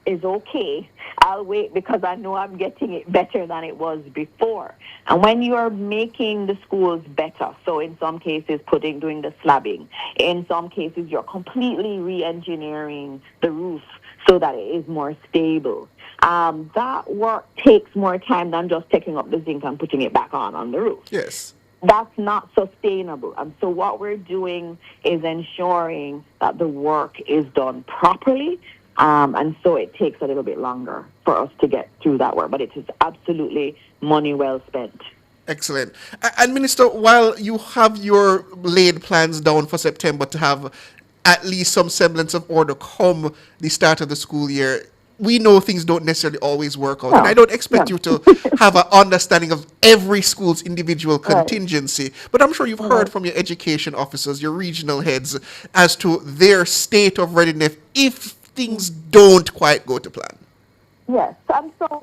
Speaker 3: It's okay. I'll wait because I know I'm getting it better than it was before. And when you are making the schools better, so in some cases doing the slabbing, in some cases you're completely re-engineering the roof so that it is more stable. That work takes more time than just taking up the zinc and putting it back on the roof.
Speaker 8: Yes.
Speaker 3: That's not sustainable. And so what we're doing is ensuring that the work is done properly. And so it takes a little bit longer for us to get through that work. But it is absolutely money well spent.
Speaker 8: Excellent. And Minister, while you have your laid plans down for September to have at least some semblance of order come the start of the school year, we know things don't necessarily always work out. And I don't expect you to have an understanding of every school's individual contingency. But I'm sure you've heard from your education officers, your regional heads, as to their state of readiness if things don't quite go to plan.
Speaker 3: Yes. And so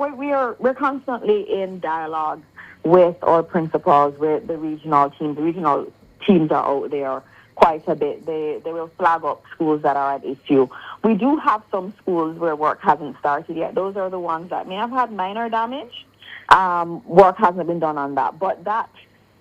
Speaker 3: we're constantly in dialogue with our principals, with the regional teams. The regional teams are out there quite a bit. They will flag up schools that are at issue. We do have some schools where work hasn't started yet. Those are the ones that may have had minor damage. Work hasn't been done on that. But that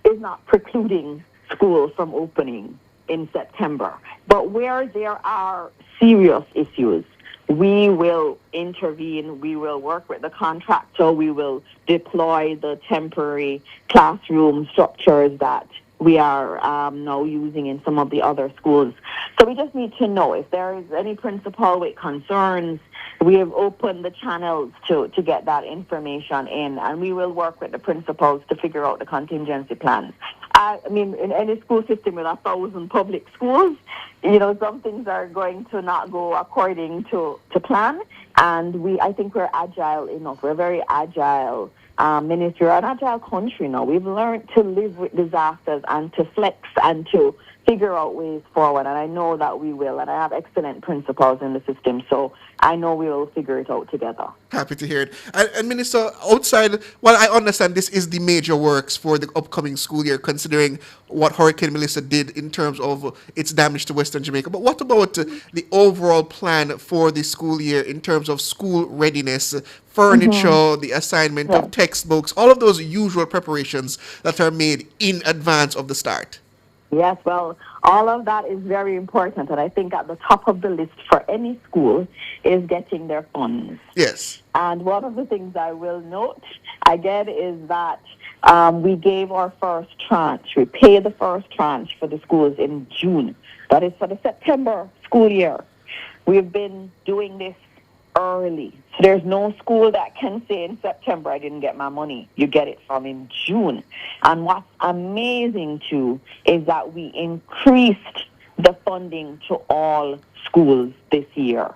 Speaker 3: is not precluding schools from opening in September. But where there are serious issues, we will intervene. We will work with the contractor. We will deploy the temporary classroom structures that we are now using in some of the other schools. So we just need to know if there is any principal with concerns. We have opened the channels to get that information in, and we will work with the principals to figure out the contingency plans. I mean, in any school system with 1,000 public schools, some things are going to not go according to plan, and I think we're agile enough. We're very agile ministry, an agile country now. We've learned to live with disasters and to flex and to figure out ways forward, and I know that we will, and I have excellent principals in the system, so I know we will figure it out together.
Speaker 8: Happy to hear it. And Minister, outside, well, I understand this is the major works for the upcoming school year, considering what Hurricane Melissa did in terms of its damage to Western Jamaica. But what about the overall plan for the school year in terms of school readiness, furniture, the assignment of textbooks, all of those usual preparations that are made in advance of the start?
Speaker 3: Yes, well, all of that is very important, and I think at the top of the list for any school is getting their funds.
Speaker 8: Yes.
Speaker 3: And one of the things I will note, again, is that we gave our first tranche. We paid the first tranche for the schools in June. That is for the September school year. We've been doing this early. So there's no school that can say in September, I didn't get my money. You get it from in June. And what's amazing too is that we increased the funding to all schools this year.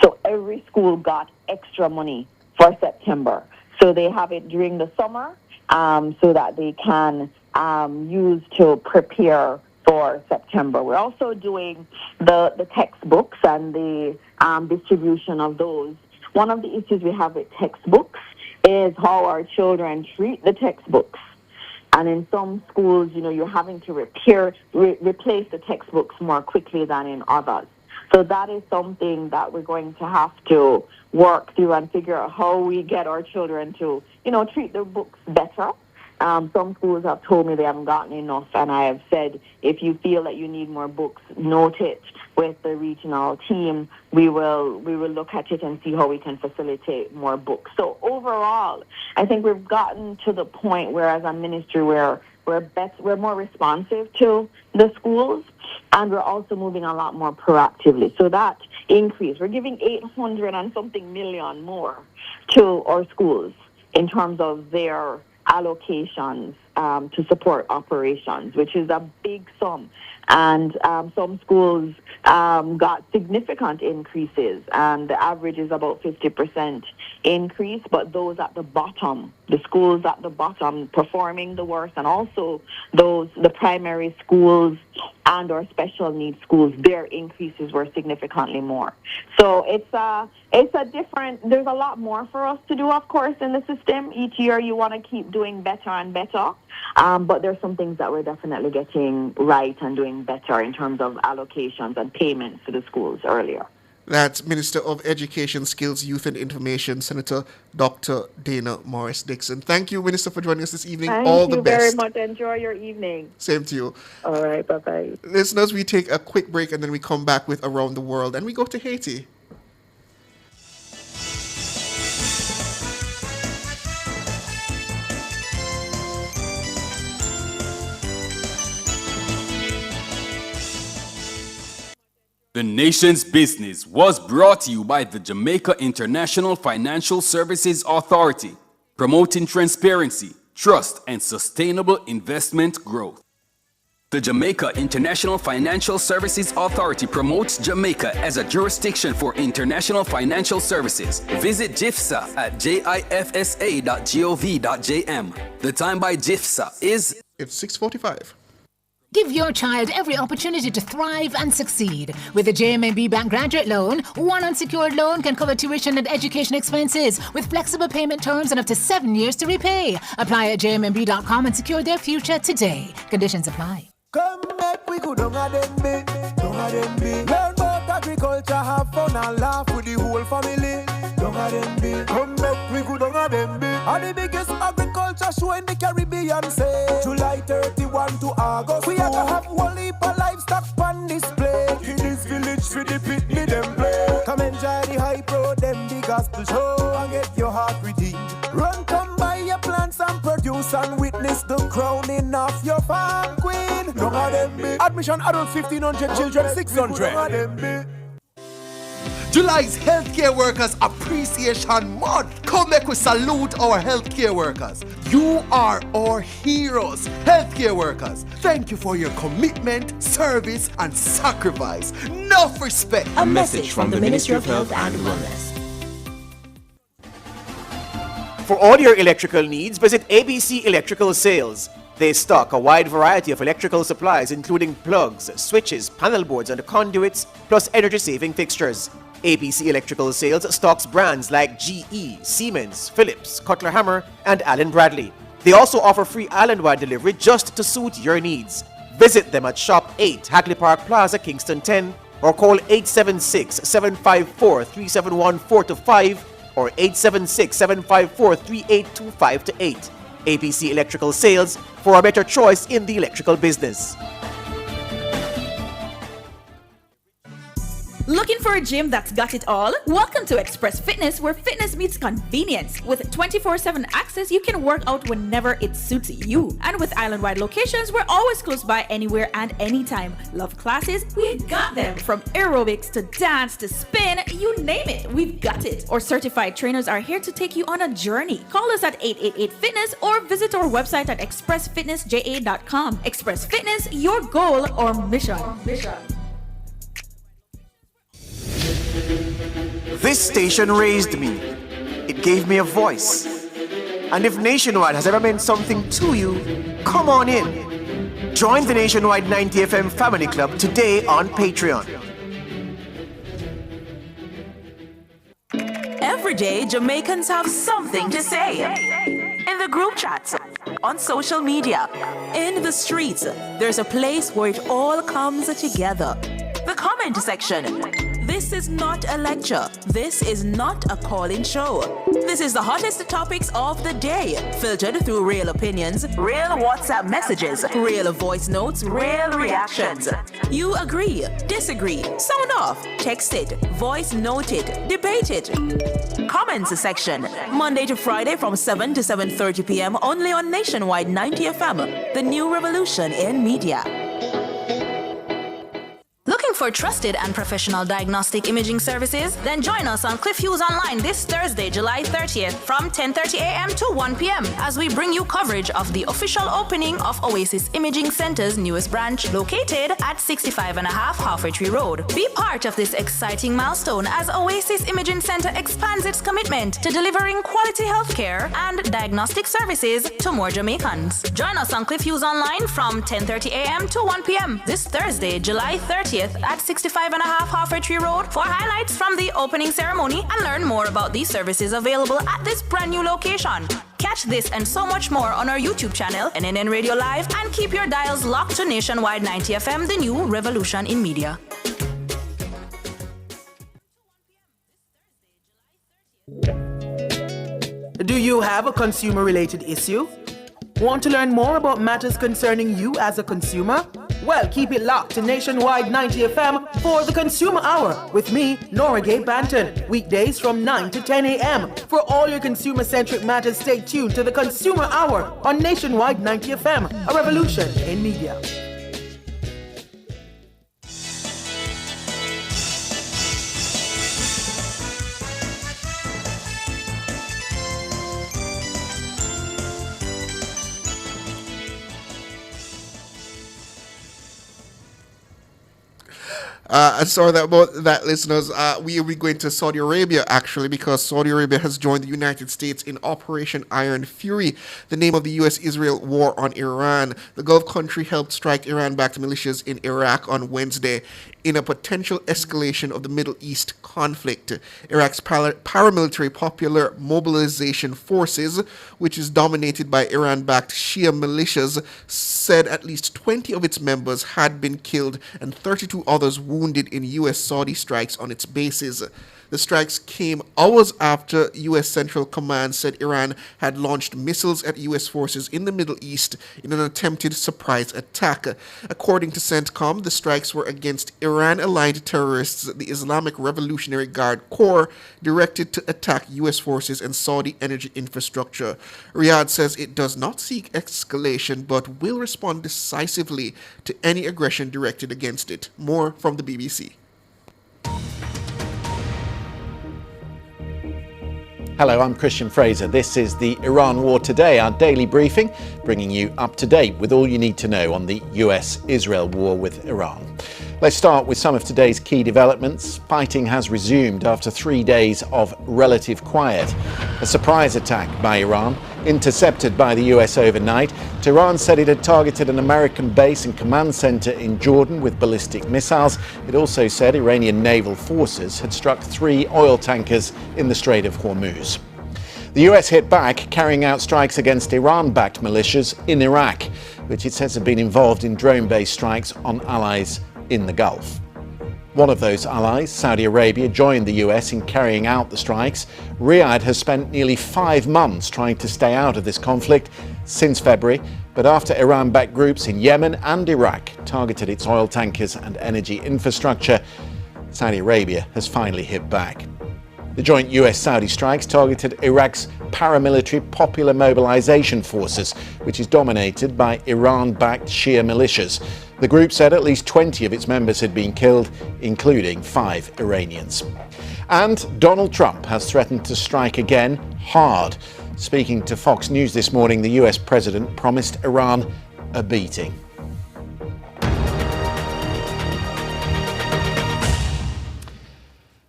Speaker 3: So every school got extra money for September. So they have it during the summer so that they can use to prepare for September. We're also doing the textbooks and the distribution of those. One of the issues we have with textbooks is how our children treat the textbooks. And in some schools, you're having to replace the textbooks more quickly than in others. So that is something that we're going to have to work through and figure out how we get our children to, treat their books better. Some schools have told me they haven't gotten enough, and I have said, if you feel that you need more books, note it with the regional team. We will look at it and see how we can facilitate more books. So overall, I think we've gotten to the point where, as a ministry, we're more responsive to the schools, and we're also moving a lot more proactively. So that increase, we're giving 800 and something million more to our schools in terms of their allocations to support operations, which is a big sum. And some schools got significant increases, and the average is about 50% increase, but those at the bottom, the schools at the bottom performing the worst, and also the primary schools and our special needs schools, their increases were significantly more. So it's a different, there's a lot more for us to do, of course, in the system. Each year you want to keep doing better and better, but there's some things that we're definitely getting right and doing better in terms of allocations and payments to the schools earlier.
Speaker 8: That's Minister of Education, Skills, Youth and Information, Senator Dr. Dana Morris Dixon. Thank you, Minister, for joining us this evening. All the best.
Speaker 3: Thank you very much. Enjoy your evening.
Speaker 8: Same to you.
Speaker 3: All right, bye-bye.
Speaker 8: Listeners, we take a quick break and then we come back with Around the World, and we go to Haiti.
Speaker 32: The Nation's Business was brought to you by the Jamaica International Financial Services Authority, promoting transparency, trust, and sustainable investment growth. The Jamaica International Financial Services Authority promotes Jamaica as a jurisdiction for international financial services. Visit JIFSA at jifsa.gov.jm. The time by JIFSA is...
Speaker 8: It's 6:45.
Speaker 1: Give your child every opportunity to thrive and succeed. With a JMB Bank graduate loan, one unsecured loan can cover tuition and education expenses with flexible payment terms and up to 7 years to repay. Apply at jmb.com and secure their future today. Conditions apply.
Speaker 12: Come back, we go down a them be. Learn about agriculture, have fun and laugh with the whole family. Down a them be. Come back, we go down a them be. And the biggest agriculture show in the Caribbean, say July 31 to August. We are gonna have one heap of livestock on display. In this village for the pitney them play. Come enjoy the hype road, them the gospel show, and get your heart redeemed. Run, come buy your plants and produce and witness the crowning of your fan queen. None of them be. Admission adults 1,500, children 600.
Speaker 4: July's Healthcare Workers Appreciation Month. Come make we salute our healthcare workers. You are our heroes. Healthcare workers, thank you for your commitment, service, and sacrifice. Enough respect.
Speaker 11: A message from the Ministry of Health and Wellness.
Speaker 13: For all your electrical needs, visit ABC Electrical Sales. They stock a wide variety of electrical supplies including plugs, switches, panel boards and conduits, plus energy-saving fixtures. ABC Electrical Sales stocks brands like GE, Siemens, Philips, Cutler Hammer, and Allen Bradley. They also offer free island-wide delivery just to suit your needs. Visit them at Shop 8, Hagley Park Plaza, Kingston 10, or call 876-754-3714-5 or 876-754-3825-8. ABC Electrical Sales, for a better choice in the electrical business.
Speaker 5: Looking for a gym that's got it all? Welcome to Express Fitness, where fitness meets convenience. With 24/7 access, you can work out whenever it suits you. And with island-wide locations, we're always close by anywhere and anytime. Love classes? We've got them. From aerobics to dance to spin, you name it, we've got it. Our certified trainers are here to take you on a journey. Call us at 888-FITNESS or visit our website at expressfitnessja.com. Express Fitness, your goal or mission.
Speaker 13: This station raised me. It gave me a voice. And if Nationwide has ever meant something to you, come on in. Join the Nationwide 90 FM Family Club today on Patreon.
Speaker 26: Every day, Jamaicans have something to say. In the group chats, on social media, in the streets, there's a place where it all comes together. The comment section. This is not a lecture. This is not a call-in show. This is the hottest topics of the day, filtered through real opinions, real WhatsApp messages, real voice notes, real reactions. You agree, disagree, sound off, text it, voice note it, debate it. Comments section, Monday to Friday from 7 to 7:30 p.m. only on Nationwide 90 FM, the new revolution in media.
Speaker 29: Looking for trusted and professional diagnostic imaging services? Then join us on Cliff Hughes Online this Thursday, July 30th from 10:30 a.m. to 1 p.m. as we bring you coverage of the official opening of Oasis Imaging Center's newest branch located at 65.5 Halfway Tree Road. Be part of this exciting milestone as Oasis Imaging Center expands its commitment to delivering quality healthcare and diagnostic services to more Jamaicans. Join us on Cliff Hughes Online from 10:30 a.m. to 1 p.m. this Thursday, July 30th at 65.5 Halfway Tree Road for highlights from the opening ceremony and learn more about these services available at this brand new location. Catch this and so much more on our YouTube channel, NNN Radio Live, and keep your dials locked to Nationwide 90 FM, the new revolution in media.
Speaker 20: Do you have a consumer-related issue? Want to learn more about matters concerning you as a consumer? Well, keep it locked to Nationwide 90 FM for the Consumer Hour with me, Nora Gay Banton, weekdays from 9 to 10 a.m. For all your consumer-centric matters, stay tuned to the Consumer Hour on Nationwide 90 FM, a revolution in media.
Speaker 8: Sorry about that, listeners. We will be going to Saudi Arabia, actually, because Saudi Arabia has joined the United States in Operation Iron Fury, the name of the U.S.-Israel war on Iran. The Gulf country helped strike Iran-backed militias in Iraq on Wednesday in a potential escalation of the Middle East conflict. Iraq's paramilitary Popular Mobilization Forces, which is dominated by Iran-backed Shia militias, said at least 20 of its members had been killed and 32 others wounded in U.S. Saudi strikes on its bases. The strikes came hours after U.S. Central Command said Iran had launched missiles at U.S. forces in the Middle East in an attempted surprise attack. According to CENTCOM, the strikes were against Iran-aligned terrorists, the Islamic Revolutionary Guard Corps, directed to attack U.S. forces and Saudi energy infrastructure. Riyadh says it does not seek escalation but will respond decisively to any aggression directed against it. More from the BBC.
Speaker 6: Hello, I'm Christian Fraser. This is the Iran War Today, our daily briefing, bringing you up to date with all you need to know on the US-Israel war with Iran. Let's start with some of today's key developments. Fighting has resumed after 3 days of relative quiet. A surprise attack by Iran, intercepted by the US overnight. Tehran said it had targeted an American base and command center in Jordan with ballistic missiles. It also said Iranian naval forces had struck 3 oil tankers in the Strait of Hormuz. The US hit back, carrying out strikes against Iran-backed militias in Iraq, which it says have been involved in drone-based strikes on allies in the Gulf. One of those allies, Saudi Arabia, joined the US in carrying out the strikes. Riyadh has spent nearly 5 months trying to stay out of this conflict since February, but after Iran-backed groups in Yemen and Iraq targeted its oil tankers and energy infrastructure, Saudi Arabia has finally hit back. The joint US-Saudi strikes targeted Iraq's paramilitary Popular Mobilization Forces, which is dominated by Iran-backed Shia militias. The group said at least 20 of its members had been killed, including 5 Iranians. And Donald Trump has threatened to strike again hard. Speaking to Fox News this morning, the US president promised Iran a beating.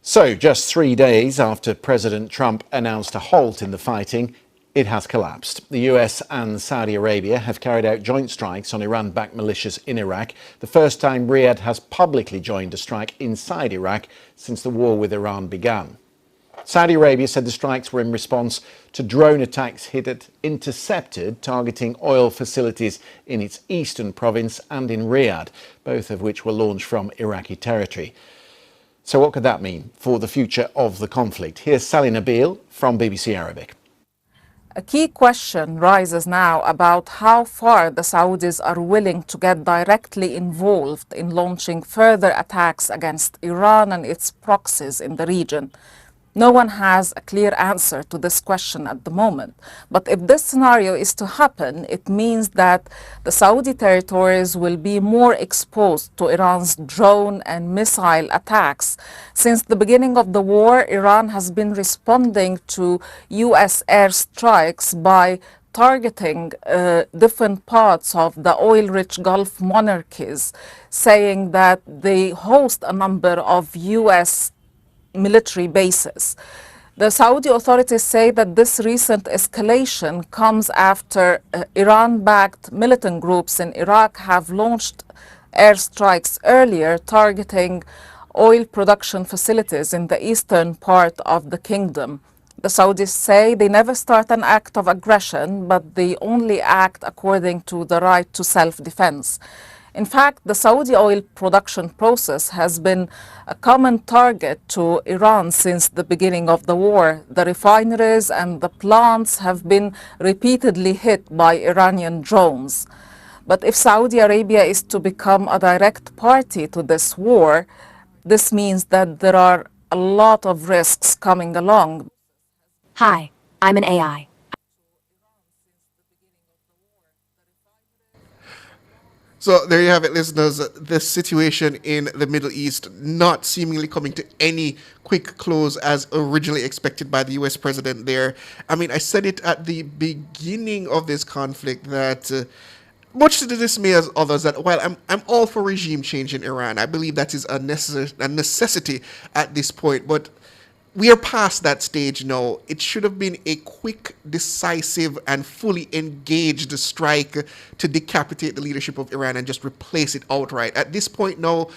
Speaker 6: So, just 3 days after President Trump announced a halt in the fighting, it has collapsed. The US and Saudi Arabia have carried out joint strikes on Iran-backed militias in Iraq, the first time Riyadh has publicly joined a strike inside Iraq since the war with Iran began. Saudi Arabia said the strikes were in response to drone attacks it had intercepted targeting oil facilities in its eastern province and in Riyadh, both of which were launched from Iraqi territory. So what could that mean for the future of the conflict? Here's Sally Nabil from BBC Arabic.
Speaker 10: A key question rises now about how far the Saudis are willing to get directly involved in launching further attacks against Iran and its proxies in the region. No one has a clear answer to this question at the moment. But if this scenario is to happen, it means that the Saudi territories will be more exposed to Iran's drone and missile attacks. Since the beginning of the war, Iran has been responding to US airstrikes by targeting different parts of the oil-rich Gulf monarchies, saying that they host a number of US military bases. The Saudi authorities say that this recent escalation comes after Iran-backed militant groups in Iraq have launched airstrikes earlier targeting oil production facilities in the eastern part of the kingdom. The Saudis say they never start an act of aggression, but they only act according to the right to self-defense. In fact, the Saudi oil production process has been a common target to Iran since the beginning of the war. The refineries and the plants have been repeatedly hit by Iranian drones. But if Saudi Arabia is to become a direct party to this war, this means that there are a lot of risks coming along.
Speaker 31: Hi, I'm an AI.
Speaker 8: So there you have it, listeners. The situation in the Middle East not seemingly coming to any quick close as originally expected by the US president there. I mean, I said it at the beginning of this conflict that much to the dismay of others, that while I'm all for regime change in Iran, I believe that is a necessity at this point, but we are past that stage now. It should have been a quick, decisive, and fully engaged strike to decapitate the leadership of Iran and just replace it outright. At this point now,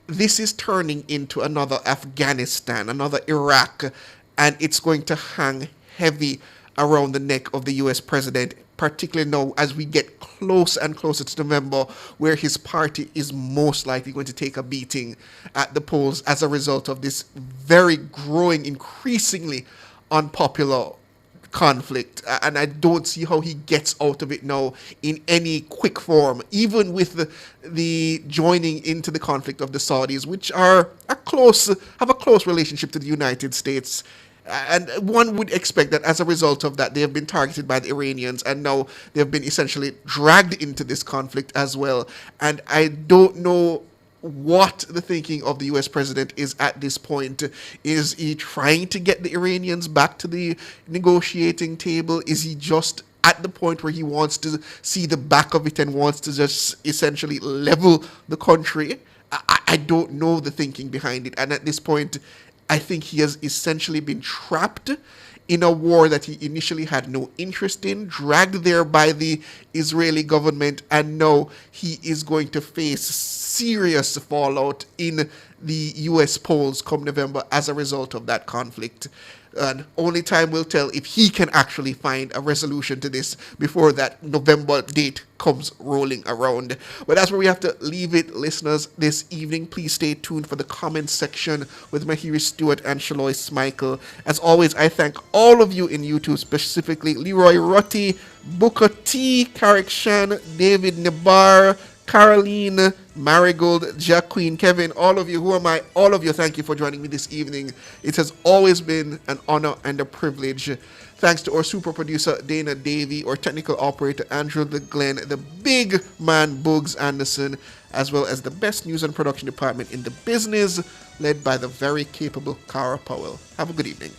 Speaker 8: this is turning into another Afghanistan, another Iraq, and it's going to hang heavy around the neck of the US president particularly now as we get closer and closer to November, where his party is most likely going to take a beating at the polls as a result of this very growing, increasingly unpopular conflict. And I don't see how he gets out of it now in any quick form, even with the joining into the conflict of the Saudis, which have a close relationship to the United States. And one would expect that as a result of that, they have been targeted by the Iranians, and now they have been essentially dragged into this conflict as well. And I don't know what the thinking of the US president is at this point. Is he trying to get the Iranians back to the negotiating table? Is he just at the point where he wants to see the back of it and wants to just essentially level the country? I don't know the thinking behind it. And at this point, I think he has essentially been trapped in a war that he initially had no interest in, dragged there by the Israeli government, and now he is going to face serious fallout in the US polls come November as a result of that conflict. And only time will tell if he can actually find a resolution to this before that November date comes rolling around. But that's where we have to leave it, listeners, this evening. Please stay tuned for the comments section with Mahiri Stewart and Shalois Michael. As always, I thank all of you in YouTube, specifically Leroy Rutty, Booker T, Carrick Shan, David Nabar, Caroline, Marigold, Jack Queen, Kevin, all of you, who am I? All of you, thank you for joining me this evening. It has always been an honor and a privilege. Thanks to our super producer, Dana Davey, our technical operator, Andrew the Glenn, the big man, Bugs Anderson, as well as the best news and production department in the business, led by the very capable Cara Powell. Have a good evening.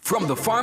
Speaker 32: From the farm